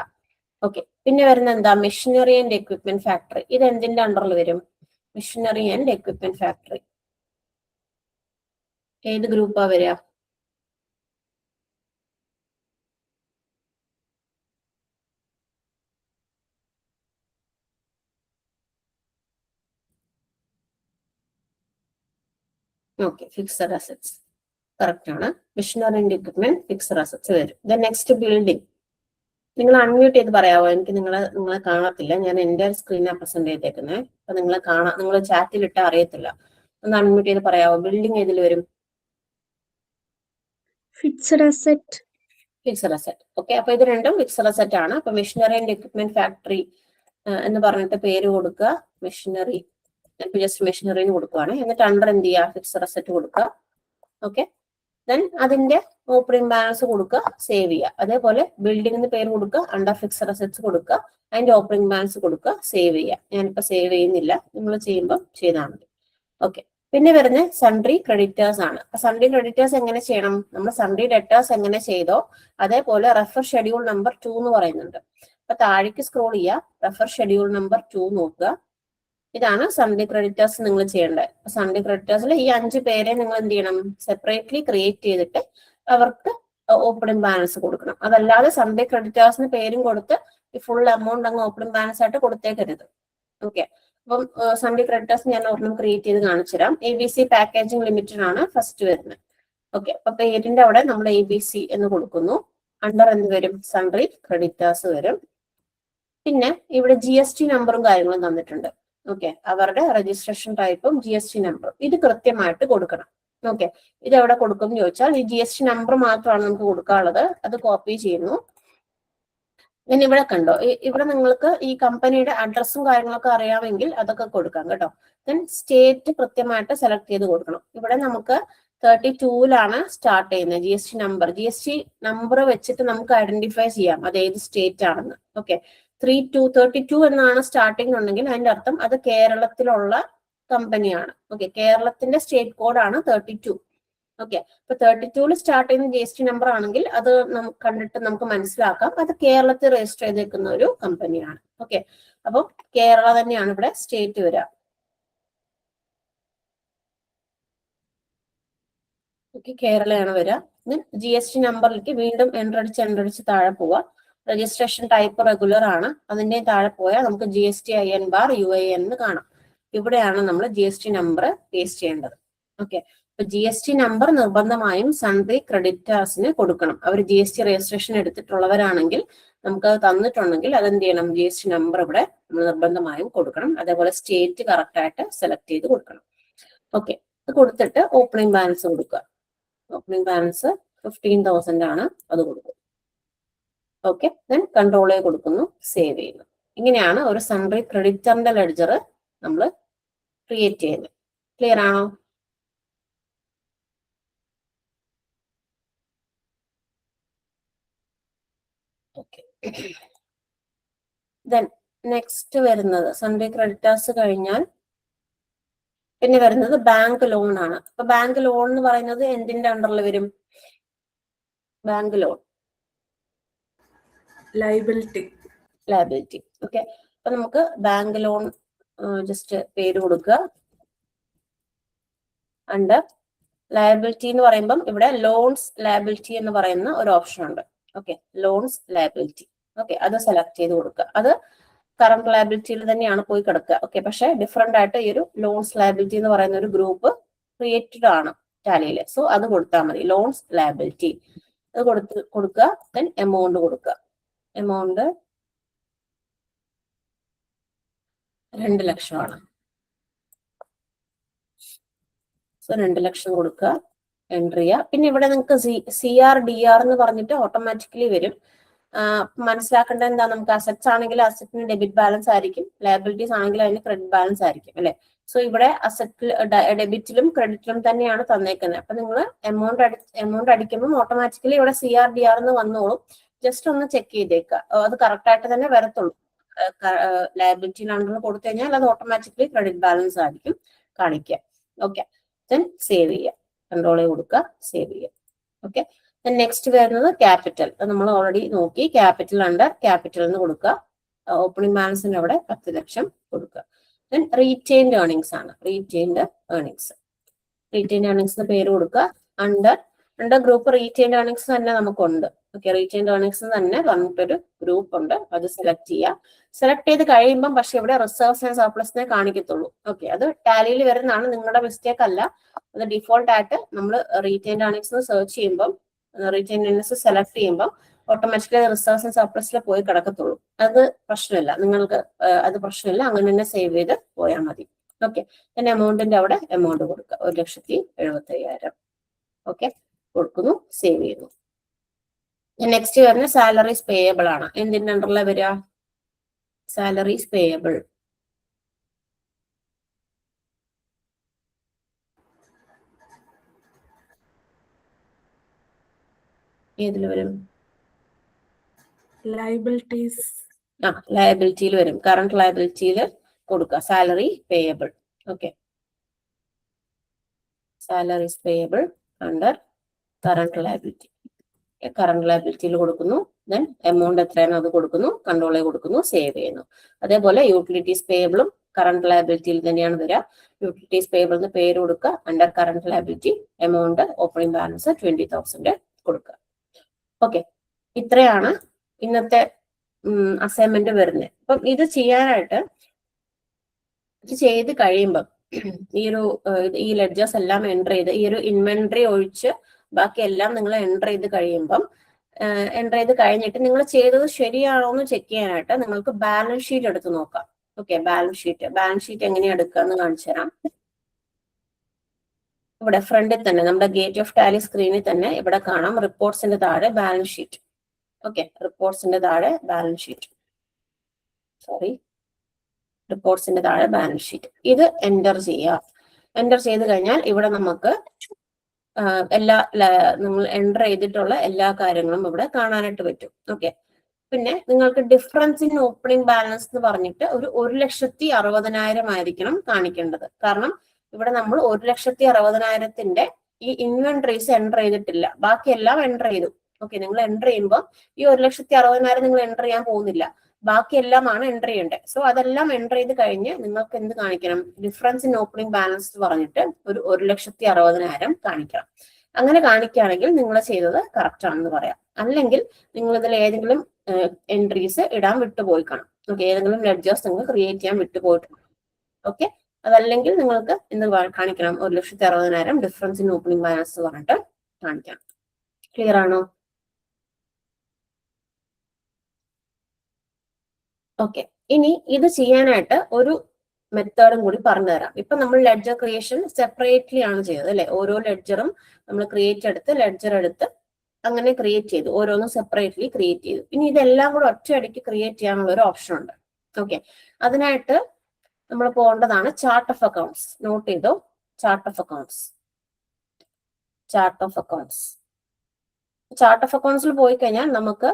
ഓക്കെ, പിന്നെ വരുന്ന എന്താ? Machinery and equipment factory. ഇത് എന്തിന്റെ അണ്ടറിൽ വരും? മെഷീനറി ആൻഡ് എക്വിപ്മെന്റ് ഫാക്ടറി ഏത് ഗ്രൂപ്പാ വരിക? ഓക്കെ, ഫിക്സഡ് അസറ്റ്സ് കറക്റ്റ് ആണ്. Machinery and equipment fixed assets വരും. Then next building. നിങ്ങൾ അൺമ്യൂട്ട് ചെയ്ത് പറയാവോ? എനിക്ക് നിങ്ങളെ കാണത്തില്ല. ഞാൻ എന്റെ സ്ക്രീനാണ് പ്രസന്റ് ചെയ്തേക്കുന്നത്. അപ്പൊ നിങ്ങൾ ചാറ്റിൽ ഇട്ടാൽ അറിയത്തില്ല. ഒന്ന് അൺമ്യൂട്ട് ചെയ്ത് പറയാവോ? ബിൽഡിംഗ് ഏതിൽ വരും? Fixed asset. Fixed asset. Okay, അപ്പൊ ഇത് രണ്ടും ഫിക്സഡ് അസറ്റ് ആണ്. അപ്പൊ മെഷീനറി ആൻഡ് എക്വിപ്മെന്റ് ഫാക്ടറി എന്ന് പറഞ്ഞിട്ട് പേര് കൊടുക്കുക. മെഷീനറി, ജസ്റ്റ് മെഷീനറിന് കൊടുക്കുകയാണ്. എന്നിട്ട് അണ്ടർ എന്ത് ചെയ്യുക? ഫിക്സഡ് അസറ്റ് കൊടുക്കുക. ഓക്കെ, ദെൻ അതിന്റെ ഓപ്പണിംഗ് ബാലൻസ് കൊടുക്കുക, സേവ് ചെയ്യുക. അതേപോലെ ബിൽഡിംഗിന് പേര് കൊടുക്കുക, അണ്ടർ ഫിക്സഡ് അസറ്റ്സ് കൊടുക്കുക, അതിന്റെ ഓപ്പണിംഗ് ബാലൻസ് കൊടുക്കുക, സേവ് ചെയ്യുക. ഞാനിപ്പോ സേവ് ചെയ്യുന്നില്ല, നിങ്ങൾ ചെയ്യുമ്പോൾ ചെയ്താൽ മതി. ഓക്കെ, പിന്നെ വരുന്ന സൺഡ്രി ക്രെഡിറ്റേഴ്സ് ആണ്. അപ്പൊ സൺഡ്രി ക്രെഡിറ്റേഴ്സ് എങ്ങനെ ചെയ്യണം? നമ്മൾ സൺഡ്രി ഡെറ്റേഴ്സ് എങ്ങനെ ചെയ്തോ അതേപോലെ റെഫർ ഷെഡ്യൂൾ നമ്പർ 2 എന്ന് പറയുന്നുണ്ട്. അപ്പൊ താഴേക്ക് സ്ക്രോൾ ചെയ്യുക, റെഫർ ഷെഡ്യൂൾ നമ്പർ 2 നോക്കുക. ഇതാണ് സൺഡേ ക്രെഡിറ്റേഴ്സ് നിങ്ങൾ ചെയ്യേണ്ടത്. സൺഡേ ക്രെഡിറ്റേഴ്സിൽ ഈ 5 പേരെ നിങ്ങൾ എന്ത് ചെയ്യണം? സെപ്പറേറ്റ്ലി ക്രിയേറ്റ് ചെയ്തിട്ട് അവർക്ക് ഓപ്പണിംഗ് ബാലൻസ് കൊടുക്കണം. അതല്ലാതെ സൺഡേ ക്രെഡിറ്റേഴ്സിന് പേരും കൊടുത്ത് ഈ ഫുൾ എമൗണ്ട് അങ്ങ് ഓപ്പണിംഗ് ബാലൻസ് ആയിട്ട് കൊടുത്തേക്കരുത്. ഓക്കെ, അപ്പം സൺഡേ ക്രെഡിറ്റേഴ്സ് ഞാൻ ഒരെണ്ണം ക്രിയേറ്റ് ചെയ്ത് കാണിച്ചുതരാം. ABC പാക്കേജിംഗ് ലിമിറ്റഡ് ആണ് ഫസ്റ്റ് വരുന്നത്. ഓക്കെ, അപ്പൊ പേരിന്റെ അവിടെ നമ്മൾ ABC എന്ന് കൊടുക്കുന്നു. അണ്ടർ എന്ത് വരും? സൺഡേ ക്രെഡിറ്റേഴ്സ് വരും. പിന്നെ ഇവിടെ GST നമ്പറും കാര്യങ്ങളും തന്നിട്ടുണ്ട്. ഓക്കെ, അവരുടെ രജിസ്ട്രേഷൻ ടൈപ്പും GST നമ്പറും ഇത് കൃത്യമായിട്ട് കൊടുക്കണം. ഓക്കെ, ഇത് എവിടെ കൊടുക്കും എന്ന് ചോദിച്ചാൽ ഈ GST നമ്പർ മാത്രമാണ് നമുക്ക് കൊടുക്കാനുള്ളത്. അത് കോപ്പി ചെയ്യുന്നു. ഞാൻ ഇവിടെ കണ്ടോ, ഇവിടെ നിങ്ങൾക്ക് ഈ കമ്പനിയുടെ അഡ്രസ്സും കാര്യങ്ങളൊക്കെ അറിയാമെങ്കിൽ അതൊക്കെ കൊടുക്കാം കേട്ടോ. ദെൻ സ്റ്റേറ്റ് കൃത്യമായിട്ട് സെലക്ട് ചെയ്ത് കൊടുക്കണം. ഇവിടെ നമുക്ക് 32ലാണ് സ്റ്റാർട്ട് ചെയ്യുന്നത് GST നമ്പർ വെച്ചിട്ട് നമുക്ക് ഐഡന്റിഫൈ ചെയ്യാം അത് ഏത് സ്റ്റേറ്റ് ആണെന്ന്. ഓക്കെ, 32 എന്നാണ് സ്റ്റാർട്ടിംഗ് ഉണ്ടെങ്കിൽ അതിന്റെ അർത്ഥം അത് കേരളത്തിലുള്ള കമ്പനിയാണ്. ഓക്കെ, കേരളത്തിന്റെ സ്റ്റേറ്റ് കോഡാണ് 32. ഓക്കെ, അപ്പൊ 32ല് സ്റ്റാർട്ട് ചെയ്യുന്ന GST നമ്പർ ആണെങ്കിൽ അത് കണ്ടിട്ട് നമുക്ക് മനസ്സിലാക്കാം അത് കേരളത്തിൽ രജിസ്റ്റർ ചെയ്തേക്കുന്ന ഒരു കമ്പനിയാണ്. ഓക്കെ, അപ്പൊ കേരള തന്നെയാണ് ഇവിടെ സ്റ്റേറ്റ് വരിക. കേരളയാണ് വരിക. GST നമ്പറിലേക്ക് വീണ്ടും എൻട്രടിച്ച് താഴെ പോവുക. രജിസ്ട്രേഷൻ ടൈപ്പ് റെഗുലർ ആണ്. അതിന്റെ താഴെ പോയാൽ നമുക്ക് GST IN ബാർ UIN എന്ന് കാണാം. ഇവിടെയാണ് നമ്മൾ GST നമ്പർ പേസ്റ്റ് ചെയ്യേണ്ടത്. ഓക്കെ, അപ്പൊ GST നമ്പർ നിർബന്ധമായും സൺഡ്രി ക്രെഡിറ്റേഴ്സിന് കൊടുക്കണം. അവർ GST രജിസ്ട്രേഷൻ എടുത്തിട്ടുള്ളവരാണെങ്കിൽ നമുക്ക് അത് തന്നിട്ടുണ്ടെങ്കിൽ അതെന്ത് ചെയ്യണം, GST നമ്പർ ഇവിടെ നമ്മൾ നിർബന്ധമായും കൊടുക്കണം. അതേപോലെ സ്റ്റേറ്റ് കറക്റ്റ് ആയിട്ട് സെലക്ട് ചെയ്ത് കൊടുക്കണം. ഓക്കെ, അത് കൊടുത്തിട്ട് ഓപ്പണിംഗ് ബാലൻസ് കൊടുക്കുക. ഓപ്പണിംഗ് ബാലൻസ് 15,000 ആണ്, അത് കൊടുക്കും. ഓക്കെ, ദെൻ കൺട്രോൾ എ കൊടുക്കുന്നു, സേവ് ചെയ്യുന്നു. ഇങ്ങനെയാണ് ഒരു സൺഡ്രി ക്രെഡിറ്ററിന്റെ ലെഡ്ജർ നമ്മൾ ക്രിയേറ്റ് ചെയ്യുന്നത്. ക്ലിയർ ആണോ? ഓക്കെ, ദെൻ നെക്സ്റ്റ് വരുന്നത് സൺഡ്രി ക്രെഡിറ്റേഴ്സ് കഴിഞ്ഞാൽ പിന്നെ വരുന്നത് ബാങ്ക് ലോൺ ആണ്. അപ്പൊ ബാങ്ക് ലോൺ എന്ന് പറയുന്നത് എന്തിന്റെ അണ്ടറിൽ വരും? Bank loan liability. ഓക്കെ, അപ്പൊ നമുക്ക് ബാങ്ക് ലോൺ ജസ്റ്റ് പേര് കൊടുക്കുക. അണ്ടർ ലയബിലിറ്റി എന്ന് പറയുമ്പം ഇവിടെ ലോൺസ് ലയബിലിറ്റി എന്ന് പറയുന്ന ഒരു ഓപ്ഷൻ ഉണ്ട്. Okay, loans liability. ഓക്കെ, അത് സെലക്ട് ചെയ്ത് കൊടുക്കുക. അത് കറണ്ട് ലയബിലിറ്റിയിൽ തന്നെയാണ് പോയി കിടക്കുക. ഓക്കെ, പക്ഷെ ഡിഫറെന്റ് ആയിട്ട് ഈ ഒരു ലോൺസ് ലയബിലിറ്റി എന്ന് പറയുന്ന ഒരു ഗ്രൂപ്പ് ക്രിയേറ്റഡ് ആണ് ടാലിയിൽ. സോ അത് കൊടുത്താൽ മതി, ലോൺസ് ലയബിലിറ്റി. അത് കൊടുക്കുക. ദെൻ എമൗണ്ട് കൊടുക്കുക. എമൗണ്ട് 2 ലക്ഷമാണ്. സോ 2 ലക്ഷം കൊടുക്കുക, എൻട്രി ചെയ്യുക. പിന്നെ ഇവിടെ നിങ്ങൾക്ക് CRDR എന്ന് പറഞ്ഞിട്ട് ഓട്ടോമാറ്റിക്കലി വരും. മനസ്സിലാക്കേണ്ടത് എന്താ, നമുക്ക് അസറ്റ്സ് ആണെങ്കിൽ അസറ്റിന് ഡെബിറ്റ് ബാലൻസ് ആയിരിക്കും, ലയബിലിറ്റീസ് ആണെങ്കിൽ അതിന് ക്രെഡിറ്റ് ബാലൻസ് ആയിരിക്കും അല്ലെ. സോ ഇവിടെ അസറ്റിൽ ഡെബിറ്റിലും ക്രെഡിറ്റിലും തന്നെയാണ് തന്നേക്കുന്നത്. അപ്പൊ നിങ്ങൾ എമൗണ്ട് അടിക്കുമ്പോൾ ഓട്ടോമാറ്റിക്കലി ഇവിടെ CRDR എന്ന് വന്നോളും. ജസ്റ്റ് ഒന്ന് ചെക്ക് ചെയ്തേക്കുക, അത് കറക്റ്റ് ആയിട്ട് തന്നെ വരത്തുള്ളൂ. ലയബിലിറ്റിയിലാണെങ്കിൽ കൊടുത്തു കഴിഞ്ഞാൽ അത് ഓട്ടോമാറ്റിക്കലി ക്രെഡിറ്റ് ബാലൻസ് ആയിരിക്കും കാണിക്കുക. ഓക്കെ, ദെൻ സേവ് ചെയ്യുക. കൺട്രോൾ കൊടുക്കുക, സേവ് ചെയ്യുക. ഓക്കെ, നെക്സ്റ്റ് വരുന്നത് ക്യാപിറ്റൽ. നമ്മൾ ഓൾറെഡി നോക്കി. ക്യാപിറ്റൽ അണ്ടർ ക്യാപിറ്റൽ എന്ന് കൊടുക്കുക. ഓപ്പണിംഗ് ബാലൻസിന് അവിടെ 10 ലക്ഷം കൊടുക്കുക. ദെൻ റീറ്റെയിൻഡ് ഏർണിംഗ്സ് ആണ്. റീറ്റെയിൻഡ് ഏർണിംഗ്സ് പേര് കൊടുക്കുക. അണ്ടർ ഗ്രൂപ്പ് റീറ്റെയിൻഡ് ഏർണിംഗ്സ് തന്നെ നമുക്കുണ്ട്. ഓക്കെ, റീറ്റെയിൻഡ് ഏർണിംഗ്സ് തന്നെ പറഞ്ഞിട്ടൊരു ഗ്രൂപ്പ് ഉണ്ട്, അത് സെലക്ട് ചെയ്യുക. സെലക്ട് ചെയ്ത് കഴിയുമ്പം പക്ഷെ ഇവിടെ റിസർവ്സ് ആൻഡ് സർപ്ലസിനെ കാണിക്കത്തുള്ളൂ. ഓക്കെ, അത് ടാലിയിൽ വരുന്നതാണ്, നിങ്ങളുടെ മിസ്റ്റേക്ക് അല്ല. അത് ഡിഫോൾട്ട് ആയിട്ട് നമ്മൾ റീറ്റെയിൻഡ് ഏർണിംഗ്സ് സെർച്ച് ചെയ്യുമ്പോൾ റീറ്റെയിൻഡ് ഏർണിംഗ്സ് സെലക്ട് ചെയ്യുമ്പോൾ ഓട്ടോമാറ്റിക്കലി റിസർവ്സ് ആൻഡ് സർപ്ലസിൽ പോയി കിടക്കത്തുള്ളൂ. അത് പ്രശ്നമില്ല, നിങ്ങൾക്ക് അത് പ്രശ്നമില്ല, അങ്ങനെ തന്നെ സേവ് ചെയ്ത് പോയാൽ മതി. ഓക്കെ, പിന്നെ എമൗണ്ടിന്റെ അവിടെ എമൗണ്ട് കൊടുക്കുക, 1,75,000. ഓക്കെ, കൊടുക്കുന്നു, സേവ് ചെയ്യുന്നു. നെക്സ്റ്റ് വരുന്ന സാലറീസ് പേയബിൾ ആണ്. എന്തിന്റെ അണ്ടറിലെ വരിക? Salaries payable. ഏതിൽ വരും? ലയബിലിറ്റിയിൽ വരും. കറണ്ട് ലയബിലിറ്റിയിൽ കൊടുക്കുക, salary payable. Okay, salaries payable under current liability. Current ലയബിലിറ്റിയിൽ കൊടുക്കുന്നു. ദെൻ എമൗണ്ട് എത്രയാണ് അത് കൊടുക്കുന്നു, കൺട്രോൾ കൊടുക്കുന്നു, സേവ് ചെയ്യുന്നു. അതേപോലെ യൂട്ടിലിറ്റീസ് പേയബിളും കറണ്ട് ലയബിലിറ്റിയിൽ തന്നെയാണ് വരിക. യൂട്ടിലിറ്റീസ് പേയബിൾ എന്ന് പേര് കൊടുക്കുക. Under current liability amount opening balance 20,000 കൊടുക്കുക. ഓക്കെ, ഇത്രയാണ് ഇന്നത്തെ അസൈൻമെന്റ് വരുന്നത്. അപ്പം ഇത് ചെയ്യാനായിട്ട് ഇത് ചെയ്ത് കഴിയുമ്പം ഈ ലെഡ്ജേഴ്സ് എല്ലാം എൻ്റർ ചെയ്ത് ഈ ഒരു ഇൻവെന്ററി ഒഴിച്ച് ബാക്കി എല്ലാം നിങ്ങൾ എൻ്റർ ചെയ്ത് കഴിയുമ്പം കഴിഞ്ഞിട്ട് നിങ്ങൾ ചെയ്തത് ശരിയാണോ എന്ന് ചെക്ക് ചെയ്യാനായിട്ട് നിങ്ങൾക്ക് ബാലൻസ് ഷീറ്റ് എടുത്ത് നോക്കാം. ഓക്കെ, ബാലൻസ് ഷീറ്റ് എങ്ങനെയാ എടുക്കുക എന്ന് കാണിച്ചു തരാം. ഇവിടെ ഫ്രണ്ടിൽ തന്നെ നമ്മുടെ ഗേറ്റ് ഓഫ് ടാലി സ്ക്രീനിൽ തന്നെ ഇവിടെ കാണാം റിപ്പോർട്ട്സിന്റെ താഴെ ബാലൻസ് ഷീറ്റ്. ഓക്കെ, റിപ്പോർട്ട്സിന്റെ താഴെ ബാലൻസ് ഷീറ്റ്. ഇത് എൻ്റർ ചെയ്യുക. എൻ്റർ ചെയ്ത് കഴിഞ്ഞാൽ ഇവിടെ നമുക്ക് നമ്മൾ എൻ്റർ ചെയ്തിട്ടുള്ള എല്ലാ കാര്യങ്ങളും ഇവിടെ കാണാനായിട്ട് പറ്റും. ഓക്കെ, പിന്നെ നിങ്ങൾക്ക് ഡിഫറൻസ് ഇൻ ഓപ്പണിംഗ് ബാലൻസ് എന്ന് പറഞ്ഞിട്ട് ഒരു 1,60,000 ആയിരിക്കണം കാണിക്കേണ്ടത്. കാരണം ഇവിടെ നമ്മൾ 1,60,000 ഈ ഇൻവെന്ററീസ് എൻ്റർ ചെയ്തിട്ടില്ല, ബാക്കി എല്ലാം എൻ്റർ ചെയ്തു. ഓക്കെ, നിങ്ങൾ എൻ്റർ ചെയ്യുമ്പോൾ ഈ 1,60,000 നിങ്ങൾ എൻ്റർ ചെയ്യാൻ പോകുന്നില്ല, ബാക്കി എല്ലാമാണ് എൻ്റർ ചെയ്യേണ്ടത്. സോ അതെല്ലാം എൻ്റർ ചെയ്ത് കഴിഞ്ഞ് നിങ്ങൾക്ക് എന്ത് കാണിക്കണം? ഡിഫറൻസ് ഇൻ ഓപ്പണിംഗ് ബാലൻസ് എന്ന് പറഞ്ഞിട്ട് ഒരു 1,60,000 കാണിക്കണം. അങ്ങനെ കാണിക്കുകയാണെങ്കിൽ നിങ്ങൾ ചെയ്തത് കറക്റ്റ് ആണെന്ന് പറയാം. അല്ലെങ്കിൽ നിങ്ങൾ ഇതിൽ ഏതെങ്കിലും എൻട്രീസ് ഇടാൻ വിട്ടുപോയി കാണും. ഓക്കെ, ഏതെങ്കിലും ലെഡ്ജേഴ്സ് നിങ്ങൾ ക്രിയേറ്റ് ചെയ്യാൻ വിട്ടുപോയിട്ടുണ്ട്. ഓക്കെ, അതല്ലെങ്കിൽ നിങ്ങൾക്ക് എന്ത് കാണിക്കണം, 1,60,000 ഡിഫറൻസ് ഇൻ ഓപ്പണിംഗ് ബാലൻസ് പറഞ്ഞിട്ട് കാണിക്കണം. ക്ലിയർ ആണോ? ഓക്കെ, ഇനി ഇത് ചെയ്യാനായിട്ട് ഒരു മെത്തേഡും കൂടി പറഞ്ഞു തരാം. ഇപ്പൊ നമ്മൾ ലെഡ്ജർ ക്രിയേഷൻ സെപ്പറേറ്റ്ലി ആണ് ചെയ്തത് അല്ലെ. ഓരോ ലെഡ്ജറും നമ്മൾ ലെഡ്ജർ എടുത്ത് അങ്ങനെ ക്രിയേറ്റ് ചെയ്തു, ഓരോന്നും സെപ്പറേറ്റ്ലി ക്രിയേറ്റ് ചെയ്തു. ഇനി ഇതെല്ലാം കൂടെ ഒറ്റയടിക്ക് ക്രിയേറ്റ് ചെയ്യാനുള്ള ഒരു ഓപ്ഷൻ ഉണ്ട്. ഓക്കെ, അതിനായിട്ട് നമ്മൾ പോകേണ്ടതാണ് ചാർട്ട് ഓഫ് അക്കൗണ്ട്സ്. നോട്ട് ചെയ്തോ, chart of accounts. Chart of accounts chart of അക്കൗണ്ട്സിൽ പോയി കഴിഞ്ഞാൽ നമുക്ക്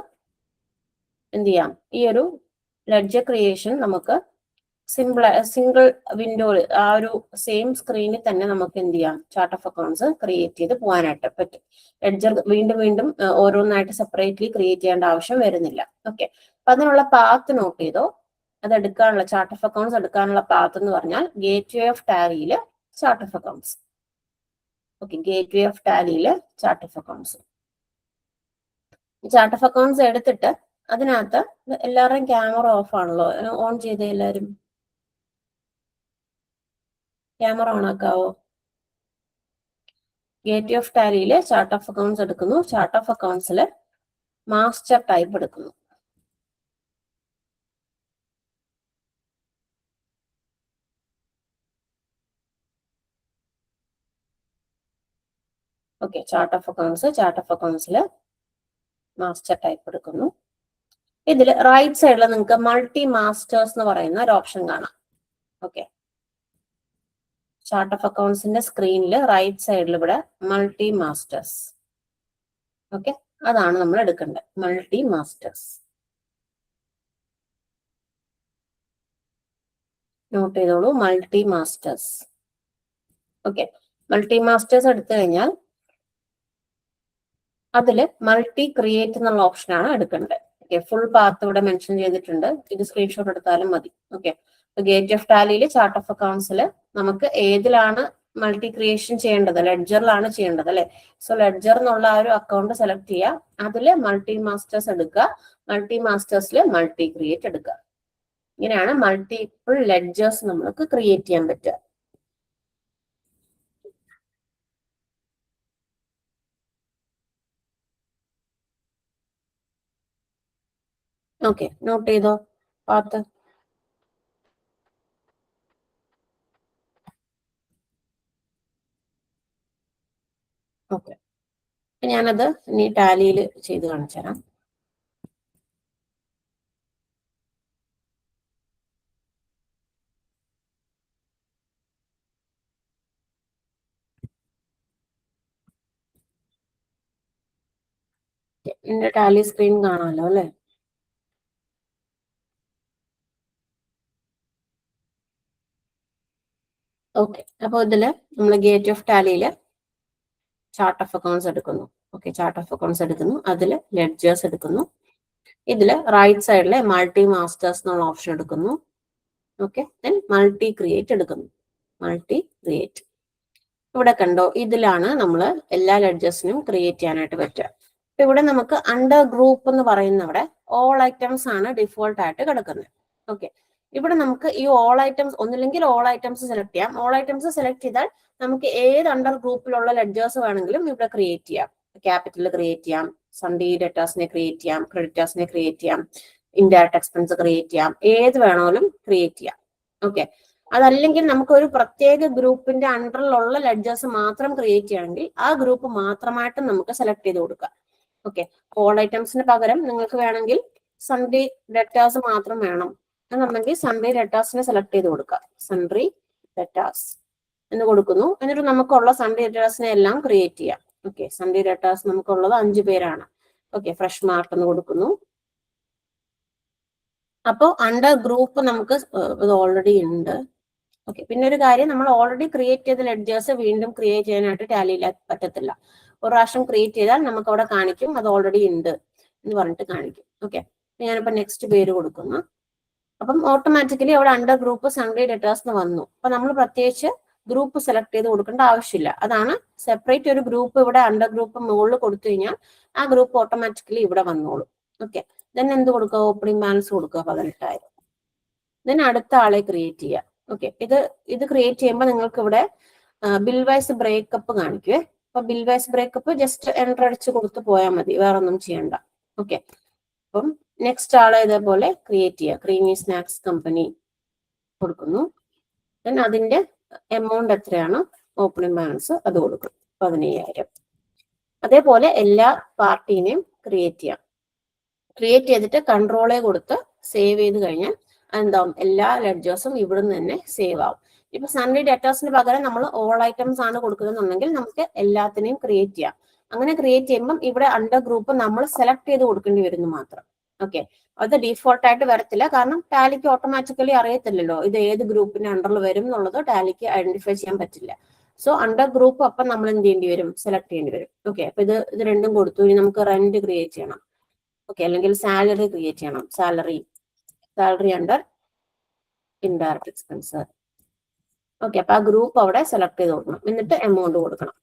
എന്ത് ചെയ്യാം, ഈ ഒരു ലെഡ്ജർ ക്രിയേഷൻ നമുക്ക് സിംഗിൾ വിൻഡോയിൽ ആ ഒരു സെയിം സ്ക്രീനിൽ തന്നെ നമുക്ക് എന്ത് ചെയ്യാം, ചാർട്ട് ഓഫ് അക്കൗണ്ട്സ് ക്രിയേറ്റ് ചെയ്ത് പോകാനായിട്ട് പറ്റും. ലെഡ്ജർ വീണ്ടും ഓരോന്നായിട്ട് സെപ്പറേറ്റ്ലി ക്രിയേറ്റ് ചെയ്യേണ്ട ആവശ്യം വരുന്നില്ല. ഓക്കെ, അപ്പൊ അതിനുള്ള പാത്ത് നോട്ട് ചെയ്തോ. അത് എടുക്കാനുള്ള ചാർട്ട് ഓഫ് അക്കൗണ്ട്സ് എടുക്കാനുള്ള പാത്ത് എന്ന് പറഞ്ഞാൽ ഗേറ്റ് വേ ഓഫ് ടാലിയില് chart of accounts. Okay, gateway of ടാലിയില് chart of accounts. Chart of accounts എടുത്തിട്ട് അതിനകത്ത് എല്ലാവരുടെയും ക്യാമറ ഓഫ് ആണല്ലോ, ഓൺ ചെയ്തേ എല്ലാവരും. ക്യാമറ ഓൺ ആക്കാവോ? ഗേറ്റ് ഓഫ് ടാലിയില് ചാർട്ട് ഓഫ് അക്കൗണ്ട്സ് എടുക്കുന്നു. ചാർട്ട് ഓഫ് അക്കൗണ്ട്സിൽ മാസ്റ്റർ ടൈപ്പ് എടുക്കുന്നു. ഓക്കെ, ചാർട്ട് ഓഫ് അക്കൗണ്ട്സിൽ മാസ്റ്റർ ടൈപ്പ് എടുക്കുന്നു. ഇതിൽ റൈറ്റ് സൈഡിൽ നിങ്ങൾക്ക് മൾട്ടി മാസ്റ്റേഴ്സ് എന്ന് പറയുന്ന ഒരു ഓപ്ഷൻ കാണാം. ഓക്കെ, ചാർട്ട് ഓഫ് അക്കൗണ്ട്സിന്റെ സ്ക്രീനിൽ റൈറ്റ് സൈഡിൽ ഇവിടെ മൾട്ടി മാസ്റ്റേഴ്സ്. ഓക്കെ, അതാണ് നമ്മൾ എടുക്കേണ്ടത്, മൾട്ടി മാസ്റ്റേഴ്സ്. നോട്ട് ചെയ്തോളൂ, multi masters. Okay, multi masters എടുത്തു കഴിഞ്ഞാൽ അതില് മൾട്ടി ക്രിയേറ്റ് എന്നുള്ള ഓപ്ഷനാണ് എടുക്കേണ്ടത്. ഓക്കെ, ഫുൾ പാത്ത് ഇവിടെ മെൻഷൻ ചെയ്തിട്ടുണ്ട്, ഇത് സ്ക്രീൻഷോട്ട് എടുത്താലും മതി. ഓക്കെ, ഗേറ്റ് ഓഫ് ടാലിയിൽ ചാർട്ട് ഓഫ് അക്കൗണ്ട്സിൽ നമുക്ക് ഏതിലാണ് മൾട്ടി ക്രിയേഷൻ ചെയ്യേണ്ടത്, ലെഡ്ജറിലാണ് ചെയ്യേണ്ടത് അല്ലെ. സോ ലെഡ്ജർ എന്നുള്ള ആ ഒരു അക്കൗണ്ട് സെലക്ട് ചെയ്യുക, അതിൽ മൾട്ടി മാസ്റ്റേഴ്സ് എടുക്കുക, മൾട്ടി മാസ്റ്റേഴ്സിൽ മൾട്ടി ക്രിയേറ്റ് എടുക്കുക. ഇങ്ങനെയാണ് മൾട്ടിപ്പിൾ ലെഡ്ജേഴ്സ് നമുക്ക് ക്രിയേറ്റ് ചെയ്യാൻ പറ്റുക. ഓക്കെ, നോട്ട് ചെയ്തോ പാത്ത്. ഓക്കെ, ഞാനത് ഇനി ടാലിയിൽ ചെയ്ത് കാണിച്ചു തരാം. എന്റെ ടാലി സ്ക്രീൻ കാണാമല്ലോ അല്ലെ. ഓക്കെ, അപ്പൊ ഇതില് നമ്മൾ ഗേറ്റ് ഓഫ് ടാലിയില് ചാർട്ട് ഓഫ് അക്കൗണ്ട്സ് എടുക്കുന്നു. ഓക്കെ, ചാർട്ട് ഓഫ് അക്കൗണ്ട്സ് എടുക്കുന്നു, അതിൽ ലെഡ്ജേഴ്സ് എടുക്കുന്നു. ഇതില് റൈറ്റ് സൈഡിലെ മൾട്ടി മാസ്റ്റേഴ്സ് എന്നുള്ള ഓപ്ഷൻ എടുക്കുന്നു. ഓക്കെ, ദെൻ മൾട്ടി ക്രിയേറ്റ് എടുക്കുന്നു. മൾട്ടി ക്രിയേറ്റ് ഇവിടെ കണ്ടോ, ഇതിലാണ് നമ്മൾ എല്ലാ ലെഡ്ജേഴ്സിനും ക്രിയേറ്റ് ചെയ്യാനായിട്ട് പറ്റുക. അപ്പൊ ഇവിടെ നമുക്ക് അണ്ടർ ഗ്രൂപ്പ് എന്ന് പറയുന്നവിടെ ഓൾ ഐറ്റംസ് ആണ് ഡിഫോൾട്ട് ആയിട്ട് കിടക്കുന്നത്. ഓക്കെ, ഇവിടെ നമുക്ക് ഈ ഓൾ ഐറ്റംസ് ഒന്നില്ലെങ്കിൽ ഓൾ ഐറ്റംസ് സെലക്ട് ചെയ്യാം. ഓൾ ഐറ്റംസ് സെലക്ട് ചെയ്താൽ നമുക്ക് ഏത് അണ്ടർ ഗ്രൂപ്പിലുള്ള ലെഡ്ജേഴ്സ് വേണമെങ്കിലും ഇവിടെ ക്രിയേറ്റ് ചെയ്യാം. ക്യാപിറ്റൽ ക്രിയേറ്റ് ചെയ്യാം, സൺഡേ ഡെറ്റേഴ്സിനെ ക്രിയേറ്റ് ചെയ്യാം, ക്രെഡിറ്റേഴ്സിനെ ക്രിയേറ്റ് ചെയ്യാം, ഇൻഡയറക്ട് എക്സ്പെൻസ് ക്രിയേറ്റ് ചെയ്യാം, ഏത് വേണമെങ്കിലും ക്രിയേറ്റ് ചെയ്യാം. ഓക്കെ, അതല്ലെങ്കിൽ നമുക്ക് ഒരു പ്രത്യേക ഗ്രൂപ്പിന്റെ അണ്ടറിലുള്ള ലെഡ്ജേഴ്സ് മാത്രം ക്രിയേറ്റ് ചെയ്യണമെങ്കിൽ ആ ഗ്രൂപ്പ് മാത്രമായിട്ട് നമുക്ക് സെലക്ട് ചെയ്ത് കൊടുക്കാം. ഓക്കെ, ഓൾ ഐറ്റംസിന് പകരം നിങ്ങൾക്ക് വേണമെങ്കിൽ സൺഡേ ഡെറ്റാസ് മാത്രം വേണം എന്നുണ്ടെങ്കിൽ സൺഡേ ഡെറ്റാസിനെ സെലക്ട് ചെയ്ത് കൊടുക്കുക. സൺഡേ ഡെറ്റാസ് എന്ന് കൊടുക്കുന്നു. എന്നിട്ട് നമുക്കുള്ള സൺഡേ ഡെറ്റാസിനെ എല്ലാം ക്രിയേറ്റ് ചെയ്യാം. ഓക്കെ, സൺഡേ ഡെറ്റാസ് നമുക്കുള്ളത് 5 പേരാണ്. ഓക്കെ, ഫ്രഷ് മാർക്ക് എന്ന് കൊടുക്കുന്നു. അപ്പോൾ അണ്ടർ ഗ്രൂപ്പ് നമുക്ക് ഇത് ഓൾറെഡി ഉണ്ട്. ഓക്കെ, പിന്നെ ഒരു കാര്യം, നമ്മൾ ഓൾറെഡി ക്രിയേറ്റ് ചെയ്ത ലെഡ്ജേഴ്സ് വീണ്ടും ക്രിയേറ്റ് ചെയ്യാനായിട്ട് ടാലിയിൽ പറ്റത്തില്ല. ഒരു പ്രാവശ്യം ക്രിയേറ്റ് ചെയ്താൽ നമുക്ക് അവിടെ കാണിക്കും അത് ഓൾറെഡി ഉണ്ട് എന്ന് പറഞ്ഞിട്ട് കാണിക്കും. ഓക്കെ, ഞാനിപ്പോ നെക്സ്റ്റ് പേര് കൊടുക്കുന്നു. അപ്പം ഓട്ടോമാറ്റിക്കലി അവിടെ അണ്ടർ ഗ്രൂപ്പ് സൺഡേ ഡെറ്റേഴ്സ് എന്ന് വന്നു. അപ്പൊ നമ്മൾ പ്രത്യേകിച്ച് ഗ്രൂപ്പ് സെലക്ട് ചെയ്ത് കൊടുക്കേണ്ട ആവശ്യമില്ല. അതാണ് സെപ്പറേറ്റ് ഒരു ഗ്രൂപ്പ് ഇവിടെ അണ്ടർ ഗ്രൂപ്പ് മുകളിൽ കൊടുത്തു കഴിഞ്ഞാൽ ആ ഗ്രൂപ്പ് ഓട്ടോമാറ്റിക്കലി ഇവിടെ വന്നോളും. ഓക്കെ, ദെൻ എന്ത് കൊടുക്കുക, ഓപ്പണിംഗ് ബാലൻസ് കൊടുക്കുക 18,000. ദെൻ അടുത്ത ആളെ ക്രിയേറ്റ് ചെയ്യുക. ഓക്കെ, ഇത് ക്രിയേറ്റ് ചെയ്യുമ്പോൾ നിങ്ങൾക്ക് ഇവിടെ ബിൽ വൈസ് ബ്രേക്കപ്പ് കാണിക്കുവേ. അപ്പൊ bill wise breakup just enter അടിച്ച് കൊടുത്ത് പോയാൽ മതി, വേറെ ഒന്നും ചെയ്യണ്ട. ഓക്കെ, അപ്പം നെക്സ്റ്റ് ആളെ ഇതേപോലെ ക്രിയേറ്റ് ചെയ്യുക. ക്രീമി സ്നാക്സ് കമ്പനി കൊടുക്കുന്നു. ദെൻ അതിന്റെ എമൗണ്ട് എത്രയാണ്, ഓപ്പണിംഗ് ബാലൻസ് അത് കൊടുക്കും 15,000. അതേപോലെ എല്ലാ പാർട്ടീനെയും ക്രിയേറ്റ് ചെയ്യാം. ക്രിയേറ്റ് ചെയ്തിട്ട് കൺട്രോളെ കൊടുത്ത് സേവ് ചെയ്ത് കഴിഞ്ഞാൽ എന്താവും, എല്ലാ ലെഡ്ജേഴ്സും ഇവിടുന്ന് തന്നെ സേവ് ആവും. ഇപ്പൊ സൺഡേ ഡേറ്റാസിന് പകരം നമ്മൾ ഓൾ ഐറ്റംസ് ആണ് കൊടുക്കുന്നുണ്ടെങ്കിൽ നമുക്ക് എല്ലാത്തിനെയും ക്രിയേറ്റ് ചെയ്യാം. അങ്ങനെ ക്രിയേറ്റ് ചെയ്യുമ്പോൾ ഇവിടെ അണ്ടർ ഗ്രൂപ്പ് നമ്മൾ സെലക്ട് ചെയ്ത് കൊടുക്കേണ്ടി വരുന്നു മാത്രം. ഓക്കെ, അത് ഡീഫോൾട്ട് ആയിട്ട് വരത്തില്ല, കാരണം ടാലിക്ക് ഓട്ടോമാറ്റിക്കലി അറിയത്തില്ലല്ലോ ഇത് ഏത് ഗ്രൂപ്പിന്റെ അണ്ടറിൽ വരും എന്നുള്ളത് ടാലിക്ക് ഐഡന്റിഫൈ ചെയ്യാൻ പറ്റില്ല. സോ അണ്ടർ ഗ്രൂപ്പ് അപ്പം നമ്മൾ എന്ത് ചെയ്യേണ്ടി വരും, സെലക്ട് ചെയ്യേണ്ടി വരും. ഓക്കെ, അപ്പൊ ഇത് രണ്ടും കൊടുത്തു. ഇനി നമുക്ക് റെന്റ് ക്രിയേറ്റ് ചെയ്യണം. ഓക്കെ, അല്ലെങ്കിൽ സാലറി ക്രിയേറ്റ് ചെയ്യണം. Salary under indirect expense. Okay, അപ്പൊ ആ ഗ്രൂപ്പ് അവിടെ സെലക്ട് ചെയ്ത് കൊടുക്കണം, എന്നിട്ട് എമൗണ്ട് കൊടുക്കണം.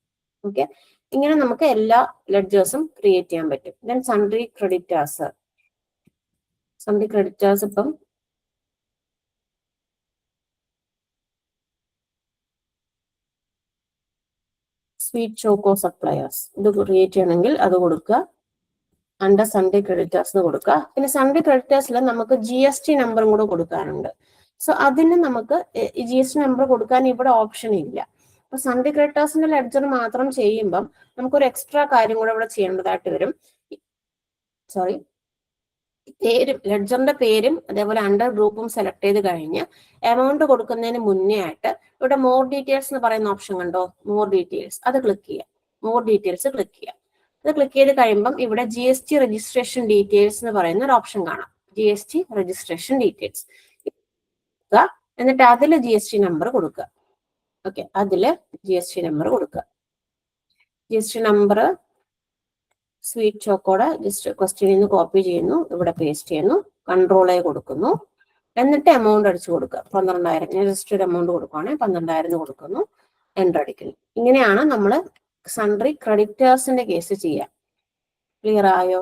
ഓക്കെ, ഇങ്ങനെ നമുക്ക് എല്ലാ ലെഡ്ജേഴ്സും ക്രിയേറ്റ് ചെയ്യാൻ പറ്റും. Then sundry creditors. ഇപ്പം സ്വീറ്റ് ചോക്കോ സപ്ലയേഴ്സ് ഇത് ക്രിയേറ്റ് ചെയ്യണമെങ്കിൽ അത് കൊടുക്കുക. അണ്ടർ സൺഡേ ക്രെഡിറ്റേഴ്സ് കൊടുക്കുക. പിന്നെ സൺഡേ ക്രെഡിറ്റേഴ്സിൽ നമുക്ക് GST നമ്പറും കൂടെ കൊടുക്കാനുണ്ട്. സോ അതിന് നമുക്ക് GST നമ്പർ കൊടുക്കാൻ ഇവിടെ ഓപ്ഷൻ ഇല്ല. അപ്പൊ സൺഡേ ക്രെഡിറ്റേഴ്സിന്റെ ലെഡ്ജർ മാത്രം ചെയ്യുമ്പം നമുക്കൊരു എക്സ്ട്രാ കാര്യം കൂടെ ഇവിടെ ചെയ്യേണ്ടതായിട്ട് വരും. ലെഡ്ജറിന്റെ പേരും അതേപോലെ അണ്ടർ ഗ്രൂപ്പും സെലക്ട് ചെയ്ത് കഴിഞ്ഞ് എമൗണ്ട് കൊടുക്കുന്നതിന് മുന്നേ ആയിട്ട് ഇവിടെ മോർ ഡീറ്റെയിൽസ് എന്ന് പറയുന്ന ഓപ്ഷൻ കണ്ടോ, മോർ ഡീറ്റെയിൽസ് അത് ക്ലിക്ക് ചെയ്യുക. മോർ ഡീറ്റെയിൽസ് ക്ലിക്ക് ചെയ്യുക. അത് ക്ലിക്ക് ചെയ്ത് കഴിയുമ്പം ഇവിടെ GST രജിസ്ട്രേഷൻ ഡീറ്റെയിൽസ് എന്ന് പറയുന്ന ഒരു ഓപ്ഷൻ കാണാം. GST രജിസ്ട്രേഷൻ ഡീറ്റെയിൽസ് എന്നിട്ട് അതിൽ GST നമ്പർ കൊടുക്കുക. ഓക്കെ, അതില് GST നമ്പർ കൊടുക്കുക. GST നമ്പർ സ്വീറ്റ് ചോക്കോടെ ജസ്റ്റ് ക്വസ്റ്റ്യനിൽ നിന്ന് കോപ്പി ചെയ്യുന്നു, ഇവിടെ പേസ്റ്റ് ചെയ്യുന്നു, കൺട്രോളെ കൊടുക്കുന്നു, എന്നിട്ട് എമൗണ്ട് അടിച്ചു കൊടുക്കുക. 12,000 ഞാൻ ജസ്റ്റ് ഒരു എമൗണ്ട് കൊടുക്കുവാണെങ്കിൽ 12,000 കൊടുക്കുന്നു, എൻ്റർ അടിക്കുന്നു. ഇങ്ങനെയാണ് നമ്മൾ സൺഡ്രി ക്രെഡിറ്റേഴ്സിന്റെ കേസ് ചെയ്യുക. ക്ലിയർ ആയോ?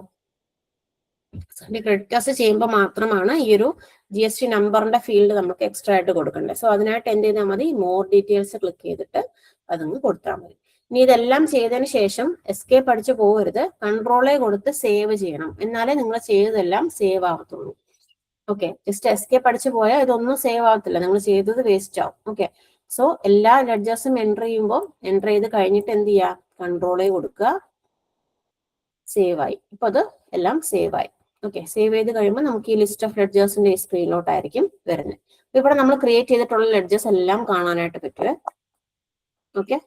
സൺഡ്രി ക്രെഡിറ്റേഴ്സ് ചെയ്യുമ്പോൾ മാത്രമാണ് ഈ ഒരു GST നമ്പറിന്റെ ഫീൽഡ് നമുക്ക് എക്സ്ട്രാ ആയിട്ട് കൊടുക്കേണ്ടത്. സോ അതിനായിട്ട് എന്ത് ചെയ്താൽ മതി, മോർ ഡീറ്റെയിൽസ് ക്ലിക്ക് ചെയ്തിട്ട് അതങ്ങ് കൊടുത്താൽ മതി. ഇനി ഇതെല്ലാം ചെയ്തതിന് ശേഷം എസ്കേപ്പ് അടിച്ച് പോകരുത്, കൺട്രോളെ കൊടുത്ത് സേവ് ചെയ്യണം, എന്നാലേ നിങ്ങൾ ചെയ്തതെല്ലാം സേവ് ആവത്തുള്ളൂ. ഓക്കെ, ജസ്റ്റ് എസ്കേപ്പ് അടിച്ച് പോയാൽ ഇതൊന്നും സേവ് ആവത്തില്ല, നിങ്ങൾ ചെയ്തത് വേസ്റ്റ് ആവും. ഓക്കെ, സോ എല്ലാ ലെഡ്ജേഴ്സും എൻ്റർ ചെയ്യുമ്പോൾ എൻ്റർ ചെയ്ത് കഴിഞ്ഞിട്ട് എന്ത് ചെയ്യുക, കൺട്രോളെ കൊടുക്കുക, സേവ് ആയി. ഇപ്പൊ അത് എല്ലാം സേവ് ആയി. ഓക്കെ, സേവ് ചെയ്ത് കഴിയുമ്പോൾ നമുക്ക് ഈ ലിസ്റ്റ് ഓഫ് ലെഡ്ജേഴ്സിന്റെ ഈ സ്ക്രീനിലോട്ടായിരിക്കും വരുന്നത്. ഇവിടെ നമ്മൾ ക്രിയേറ്റ് ചെയ്തിട്ടുള്ള ലെഡ്ജേഴ്സ് എല്ലാം കാണാനായിട്ട് പറ്റുമേ. ഓക്കെ,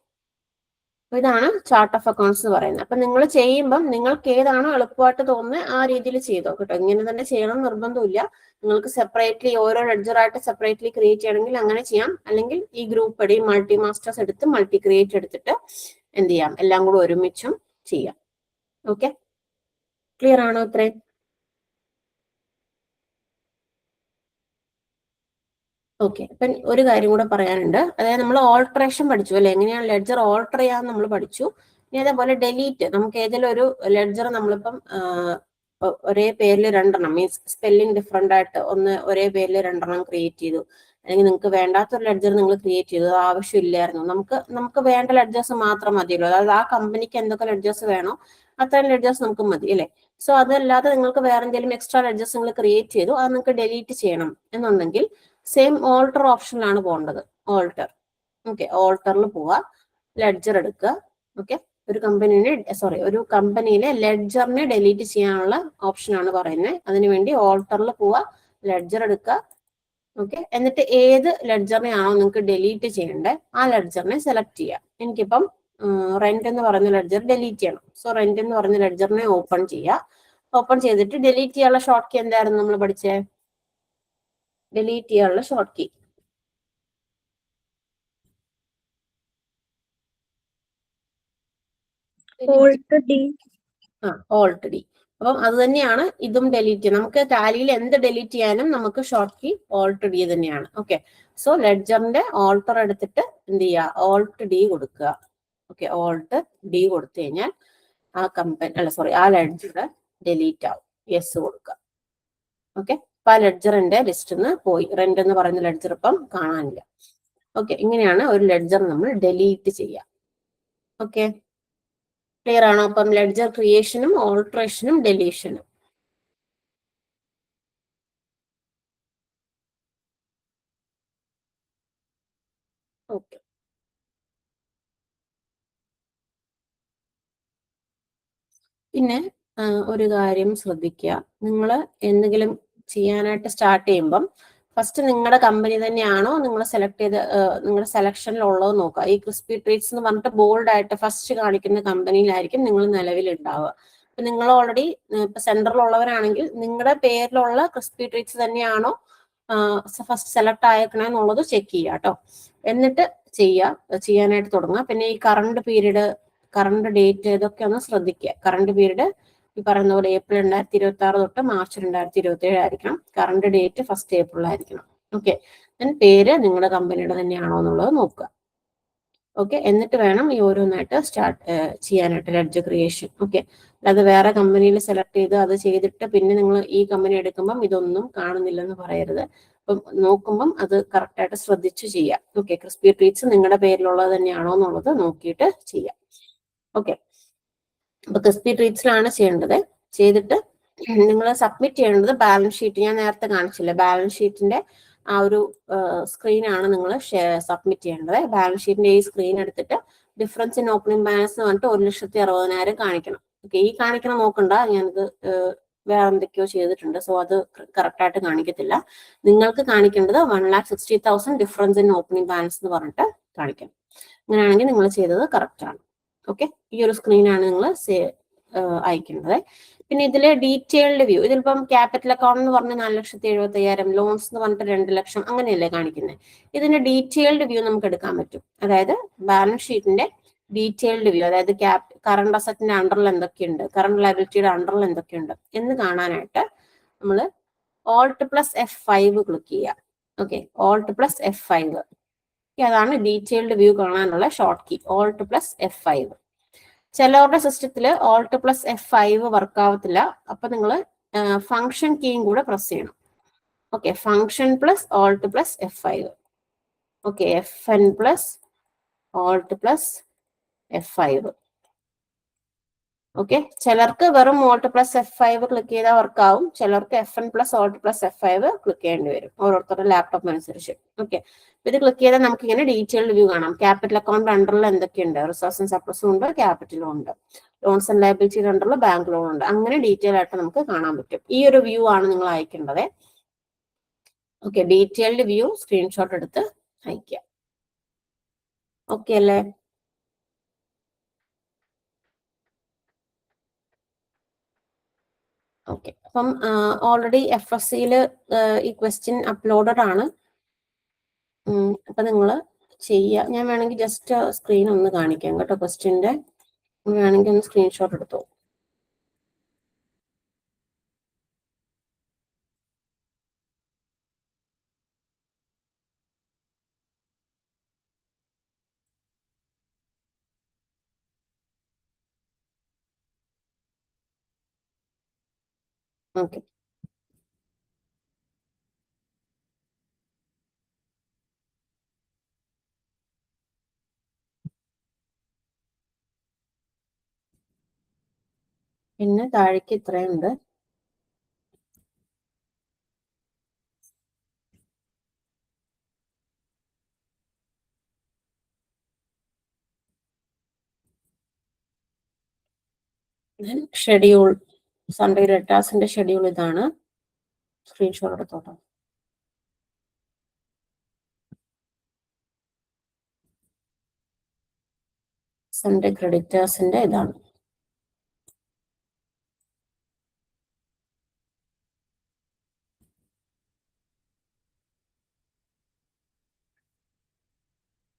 ഇതാണ് ചാർട്ട് ഓഫ് അക്കൗണ്ട്സ് എന്ന് പറയുന്നത്. അപ്പൊ നിങ്ങൾ ചെയ്യുമ്പം നിങ്ങൾക്ക് ഏതാണോ എളുപ്പമായിട്ട് തോന്നുന്നത് ആ രീതിയിൽ ചെയ്തോ കേട്ടോ. ഇങ്ങനെ തന്നെ ചെയ്യണം നിർബന്ധമില്ല. നിങ്ങൾക്ക് സെപ്പറേറ്റ്ലി ഓരോ ലെഡ്ജറായിട്ട് സെപ്പറേറ്റ്ലി ക്രിയേറ്റ് ചെയ്യണമെങ്കിൽ അങ്ങനെ ചെയ്യാം. അല്ലെങ്കിൽ ഈ ഗ്രൂപ്പ് അടി മൾട്ടി മാസ്റ്റേഴ്സ് എടുത്ത് മൾട്ടി ക്രിയേറ്റ് എടുത്തിട്ട് എന്ത് ചെയ്യാം, എല്ലാം കൂടെ ഒരുമിച്ചും ചെയ്യാം. ഓക്കെ, ക്ലിയർ ആണോ ഇത്രയും? ഓക്കെ, അപ്പൊ ഒരു കാര്യം കൂടെ പറയാനുണ്ട്. അതായത് നമ്മൾ ഓൾട്ടറേഷൻ പഠിച്ചു അല്ലെ, എങ്ങനെയാണ് ലെഡ്ജർ ഓൾട്ടർ ചെയ്യാന്ന് നമ്മൾ പഠിച്ചു. ഇനി അതേപോലെ ഡെലീറ്റ്, നമുക്ക് ഏതെങ്കിലും ഒരു ലെഡ്ജർ നമ്മളിപ്പം ഒരേ പേരിൽ രണ്ടെണ്ണം, മീൻസ് സ്പെല്ലിംഗ് ഡിഫറെന്റ് ആയിട്ട് ഒരേ പേരിൽ രണ്ടെണ്ണം ക്രിയേറ്റ് ചെയ്തു, അല്ലെങ്കിൽ നിങ്ങൾക്ക് വേണ്ടാത്തൊരു ലെഡ്ജർ നിങ്ങൾ ക്രിയേറ്റ് ചെയ്തു, ആവശ്യമില്ലായിരുന്നു, നമുക്ക് വേണ്ട ലെഡ്ജേഴ്സ് മാത്രം മതിയല്ലോ. അതായത് ആ കമ്പനിക്ക് എന്തൊക്കെ ലെഡ്ജേഴ്സ് വേണോ അത്രയും ലെഡ്ജേഴ്സ് നമുക്ക് മതി അല്ലെ. സോ അതല്ലാതെ നിങ്ങൾക്ക് വേറെ എന്തെങ്കിലും എക്സ്ട്രാ ലെഡ്ജേഴ്സ് നിങ്ങൾ ക്രിയേറ്റ് ചെയ്തു, അത് നിങ്ങൾക്ക് ഡെലീറ്റ് ചെയ്യണം എന്നുണ്ടെങ്കിൽ സെയിം ഓൾട്ടർ ഓപ്ഷനിലാണ് പോകേണ്ടത്. ഓൾട്ടർ. ഓക്കെ, ഓൾട്ടറിൽ പോവുക, ലെഡ്ജർ എടുക്കുക. ഓക്കെ, ഒരു കമ്പനിയിലെ ലെഡ്ജറിനെ ഡെലീറ്റ് ചെയ്യാനുള്ള ഓപ്ഷനാണ് പറയുന്നത്. അതിനുവേണ്ടി ഓൾട്ടറിൽ പോവുക, ലെഡ്ജർ എടുക്കുക. ഓക്കെ, എന്നിട്ട് ഏത് ലെഡ്ജറിനെയാണോ നിങ്ങൾക്ക് ഡെലീറ്റ് ചെയ്യേണ്ടത് ആ ലെഡ്ജറിനെ സെലക്ട് ചെയ്യുക. എനിക്കിപ്പം റെന്റ് എന്ന് പറയുന്ന ലെഡ്ജർ ഡെലീറ്റ് ചെയ്യണം. സോ റെന്റ് എന്ന് പറയുന്ന ലെഡ്ജറിനെ ഓപ്പൺ ചെയ്യുക. ഓപ്പൺ ചെയ്തിട്ട് ഡെലീറ്റ് ചെയ്യാനുള്ള ഷോർട്ട് കീ എന്തായിരുന്നു നമ്മൾ പഠിച്ചേ? ഡിലീറ്റ് ചെയ്യാനുള്ള ഷോർട്ട് കീ ഓൾട്ട് ഡി. അപ്പം അത് തന്നെയാണ് ഇതും ഡെലീറ്റ് ചെയ്യാം. നമുക്ക് ടാലിയിൽ എന്ത് ഡെലീറ്റ് ചെയ്യാനും നമുക്ക് ഷോർട്ട് കീ ഓൾട്ട് ഡി തന്നെയാണ്. ഓക്കെ, സോ ലെഡ്ജറിന്റെ ഓൾട്ടർ എടുത്തിട്ട് എന്ത് ചെയ്യുക, ഓൾട്ട് ഡി കൊടുക്കുക. ഓക്കെ, ഓൾട്ട് ഡി കൊടുത്തു കഴിഞ്ഞാൽ ആ കമ്പനി ആ ലെഡ്ജർ ഡിലീറ്റ് ആവും. യെസ് കൊടുക്കുക. ഓക്കെ, അപ്പൊ ആ ലെഡ്ജറിന്റെ ലിസ്റ്റിൽ നിന്ന് പോയി. റെന്റ് എന്ന് പറയുന്ന ലെഡ്ജർ ഇപ്പം കാണാനില്ല. ഓക്കെ, ഇങ്ങനെയാണ് ഒരു ലെഡ്ജർ നമ്മൾ ഡിലീറ്റ് ചെയ്യുക. ഓക്കെ, ക്ലിയർ ആണോ? അപ്പം ലെഡ്ജർ ക്രിയേഷനും ഓൾട്രേഷനും ഡെലീഷനും. ഓക്കെ, പിന്നെ ഒരു കാര്യം ശ്രദ്ധിക്കുക, നിങ്ങൾ എന്തെങ്കിലും ചെയ്യാനായിട്ട് സ്റ്റാർട്ട് ചെയ്യുമ്പം ഫസ്റ്റ് നിങ്ങളുടെ കമ്പനി തന്നെയാണോ നിങ്ങൾ സെലക്ട് ചെയ്ത് നിങ്ങളുടെ സെലക്ഷനിലുള്ളത് നോക്കുക. ഈ ക്രിസ്പി ട്രീറ്റ്സ് എന്ന് പറഞ്ഞിട്ട് ബോൾഡ് ആയിട്ട് ഫസ്റ്റ് കാണിക്കുന്ന കമ്പനിയിലായിരിക്കും നിങ്ങൾ നിലവിൽ ഉണ്ടാവുക. ഇപ്പൊ നിങ്ങൾ ഓൾറെഡി ഇപ്പൊ സെന്ററിലുള്ളവരാണെങ്കിൽ നിങ്ങളുടെ പേരിലുള്ള ക്രിസ്പി ട്രീറ്റ്സ് തന്നെയാണോ ഫസ്റ്റ് സെലക്ട് ആയേക്കണേ എന്നുള്ളത് ചെക്ക് ചെയ്യുക കേട്ടോ. എന്നിട്ട് ചെയ്യാനായിട്ട് തുടങ്ങുക. പിന്നെ ഈ കറണ്ട് ഡേറ്റ് ഇതൊക്കെ ഒന്ന് ശ്രദ്ധിക്കുക. കറണ്ട് പീരീഡ് ഈ പറയുന്ന പോലെ ഏപ്രിൽ 2026 തൊട്ട് മാർച്ച് 2027 ആയിരിക്കണം. കറണ്ട് ഡേറ്റ് ഫസ്റ്റ് ഏപ്രിൽ ആയിരിക്കണം. ഓക്കെ, പേര് നിങ്ങളുടെ കമ്പനിയുടെ തന്നെയാണോ എന്നുള്ളത് നോക്കുക. ഓക്കെ, എന്നിട്ട് വേണം ഈ ഓരോന്നായിട്ട് സ്റ്റാർട്ട് ചെയ്യാനായിട്ട് ലെഡ്ജർ ക്രിയേഷൻ. ഓക്കെ, അല്ലാതെ വേറെ കമ്പനിയിൽ സെലക്ട് ചെയ്ത് അത് ചെയ്തിട്ട് പിന്നെ നിങ്ങൾ ഈ കമ്പനി എടുക്കുമ്പം ഇതൊന്നും കാണുന്നില്ലെന്ന് പറയരുത്. അപ്പം നോക്കുമ്പം അത് കറക്റ്റായിട്ട് ശ്രദ്ധിച്ച് ചെയ്യാം. ഓക്കെ, ക്രിസ്പി ട്രീറ്റ്സ് നിങ്ങളുടെ പേരിലുള്ളത് തന്നെയാണോ എന്നുള്ളത് നോക്കിയിട്ട് ചെയ്യാം. ഓക്കെ, അപ്പൊ ക്രിസ്പി ട്രീറ്റ്സിലാണ് ചെയ്യേണ്ടത്. ചെയ്തിട്ട് നിങ്ങൾ സബ്മിറ്റ് ചെയ്യേണ്ടത് ബാലൻസ് ഷീറ്റ്. ഞാൻ നേരത്തെ കാണിച്ചില്ല, ബാലൻസ് ഷീറ്റിന്റെ ആ ഒരു സ്ക്രീനാണ് നിങ്ങൾ സബ്മിറ്റ് ചെയ്യേണ്ടത്. ബാലൻസ് ഷീറ്റിന്റെ ഈ സ്ക്രീൻ എടുത്തിട്ട് ഡിഫറൻസ് ഇൻ ഓപ്പണിംഗ് ബാലൻസ് എന്ന് പറഞ്ഞിട്ട് 1,60,000 കാണിക്കണം. ഓക്കെ, ഈ കാണിക്കണം നോക്കണ്ട, ഞാനത് വേറെ എന്തൊക്കെയോ ചെയ്തിട്ടുണ്ട്. സോ അത് കറക്റ്റ് ആയിട്ട് കാണിക്കത്തില്ല. നിങ്ങൾക്ക് കാണിക്കേണ്ടത് 1,60,000 ഡിഫറൻസ് ഇൻ ഓപ്പണിംഗ് ബാലൻസ് എന്ന് പറഞ്ഞിട്ട് കാണിക്കണം. അങ്ങനെയാണെങ്കിൽ നിങ്ങൾ ചെയ്തത് കറക്റ്റ് ആണ്. ഓക്കെ, ഈ ഒരു സ്ക്രീനാണ് നിങ്ങൾ അയക്കേണ്ടത്. പിന്നെ ഇതിലെ ഡീറ്റെയിൽഡ് വ്യൂ, ഇതിലിപ്പം ക്യാപിറ്റൽ അക്കൗണ്ട് എന്ന് പറഞ്ഞ 4,70,75,000, ലോൺസ് എന്ന് പറഞ്ഞിട്ട് 2 ലക്ഷം, അങ്ങനെയല്ലേ കാണിക്കുന്നത്. ഇതിന്റെ ഡീറ്റെയിൽഡ് വ്യൂ നമുക്ക് എടുക്കാൻ പറ്റും. അതായത് ബാലൻസ് ഷീറ്റിന്റെ ഡീറ്റെയിൽഡ് വ്യൂ, അതായത് കറണ്ട് അസറ്റിന്റെ അണ്ടറിൽ എന്തൊക്കെയുണ്ട്, കറണ്ട് ലയബിലിറ്റിയുടെ അണ്ടറിൽ എന്തൊക്കെയുണ്ട് എന്ന് കാണാനായിട്ട് നമ്മൾ Alt+F5 ക്ലിക്ക് ചെയ്യുക. ഓക്കെ, Alt+F5, അതാണ് ഡീറ്റെയിൽഡ് വ്യൂ കാണാനുള്ള ഷോർട്ട് കീ. Alt+F5. ചിലവരുടെ സിസ്റ്റത്തിൽ Alt+F5 വർക്ക് ആവത്തില്ല. അപ്പൊ നിങ്ങൾ ഫംഗ്ഷൻ കീയും കൂടെ പ്രസ് ചെയ്യണം. Okay, function plus Alt+F5. Okay, FN plus Alt+F5. Okay, ചിലർക്ക് വെറും Alt+F5 ക്ലിക്ക് ചെയ്താൽ വർക്ക് ആവും. ചിലർക്ക് FN പ്ലസ് Alt+F5 ക്ലിക്ക് ചെയ്യേണ്ടി വരും, ഓരോരുത്തരുടെ ലാപ്ടോപ്പ് അനുസരിച്ച്. ഓക്കെ, ഇത് ക്ലിക്ക് ചെയ്താൽ നമുക്ക് ഇങ്ങനെ ഡീറ്റെയിൽഡ് വ്യൂ കാണാം. ക്യാപിറ്റൽ അക്കൗണ്ട് അണ്ടറിൽ എന്തൊക്കെയുണ്ട്, റിസർവ്സ് ആൻഡ് സർപ്ലസും ഉണ്ട്, ക്യാപിറ്റലും ഉണ്ട്, ലോൺസ് ആൻഡ് ലയബിലിറ്റി അണ്ടറിൽ ബാങ്ക് ലോൺ ഉണ്ട്. അങ്ങനെ ഡീറ്റെയിൽ ആയിട്ട് നമുക്ക് കാണാൻ പറ്റും. ഈ ഒരു വ്യൂ ആണ് നിങ്ങൾ അയക്കേണ്ടത്. ഓക്കെ, ഡീറ്റെയിൽഡ് വ്യൂ സ്ക്രീൻഷോട്ട് എടുത്ത് അയക്കുക. ഓക്കെ അല്ലേ? ഓക്കെ, അപ്പം ഓൾറെഡി FSCയിൽ ഈ ക്വസ്റ്റ്യൻ അപ്ലോഡഡ് ആണ്. അപ്പൊ നിങ്ങൾ ചെയ്യുക. ഞാൻ വേണമെങ്കിൽ ജസ്റ്റ് സ്ക്രീൻ ഒന്ന് കാണിക്കാം കേട്ടോ. ക്വസ്റ്റ്യന്റെ വേണമെങ്കിൽ ഒന്ന് സ്ക്രീൻഷോട്ട് എടുത്തോ. ഓക്കെ, പിന്നെ താഴേക്ക് ഇത്രയുണ്ട്. ഷെഡ്യൂൾ, സൺഡേ ഡേറ്റാസിന്റെ ഷെഡ്യൂൾ ഇതാണ്. സ്ക്രീൻഷോട്ട് എടുത്തോട്ടോ. സൺഡേ ക്രെഡിറ്റേഴ്സിന്റെ ഇതാണ്.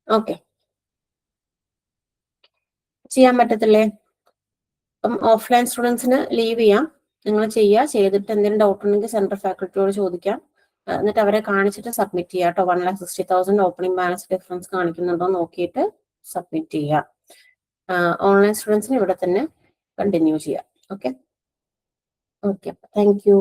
ഓക്കെ, ചെയ്യാൻ പറ്റത്തില്ലേ? അപ്പം ഓഫ്ലൈൻ സ്റ്റുഡൻസിന് ലീവ് ചെയ്യാം. നിങ്ങൾ ചെയ്യുക. ചെയ്തിട്ട് എന്തെങ്കിലും ഡൗട്ട് ഉണ്ടെങ്കിൽ സെൻട്രൽ ഫാക്കൽറ്റിയോട് ചോദിക്കാം. എന്നിട്ട് അവരെ കാണിച്ചിട്ട് സബ്മിറ്റ് ചെയ്യുക കേട്ടോ. 1,60,000 ഓപ്പണിംഗ് ബാലൻസ് ഡിഫറൻസ് കാണിക്കുന്നുണ്ടോ നോക്കിയിട്ട് സബ്മിറ്റ് ചെയ്യുക. ഓൺലൈൻ സ്റ്റുഡൻസിന് ഇവിടെ തന്നെ കണ്ടിന്യൂ ചെയ്യാം. Okay, thank you.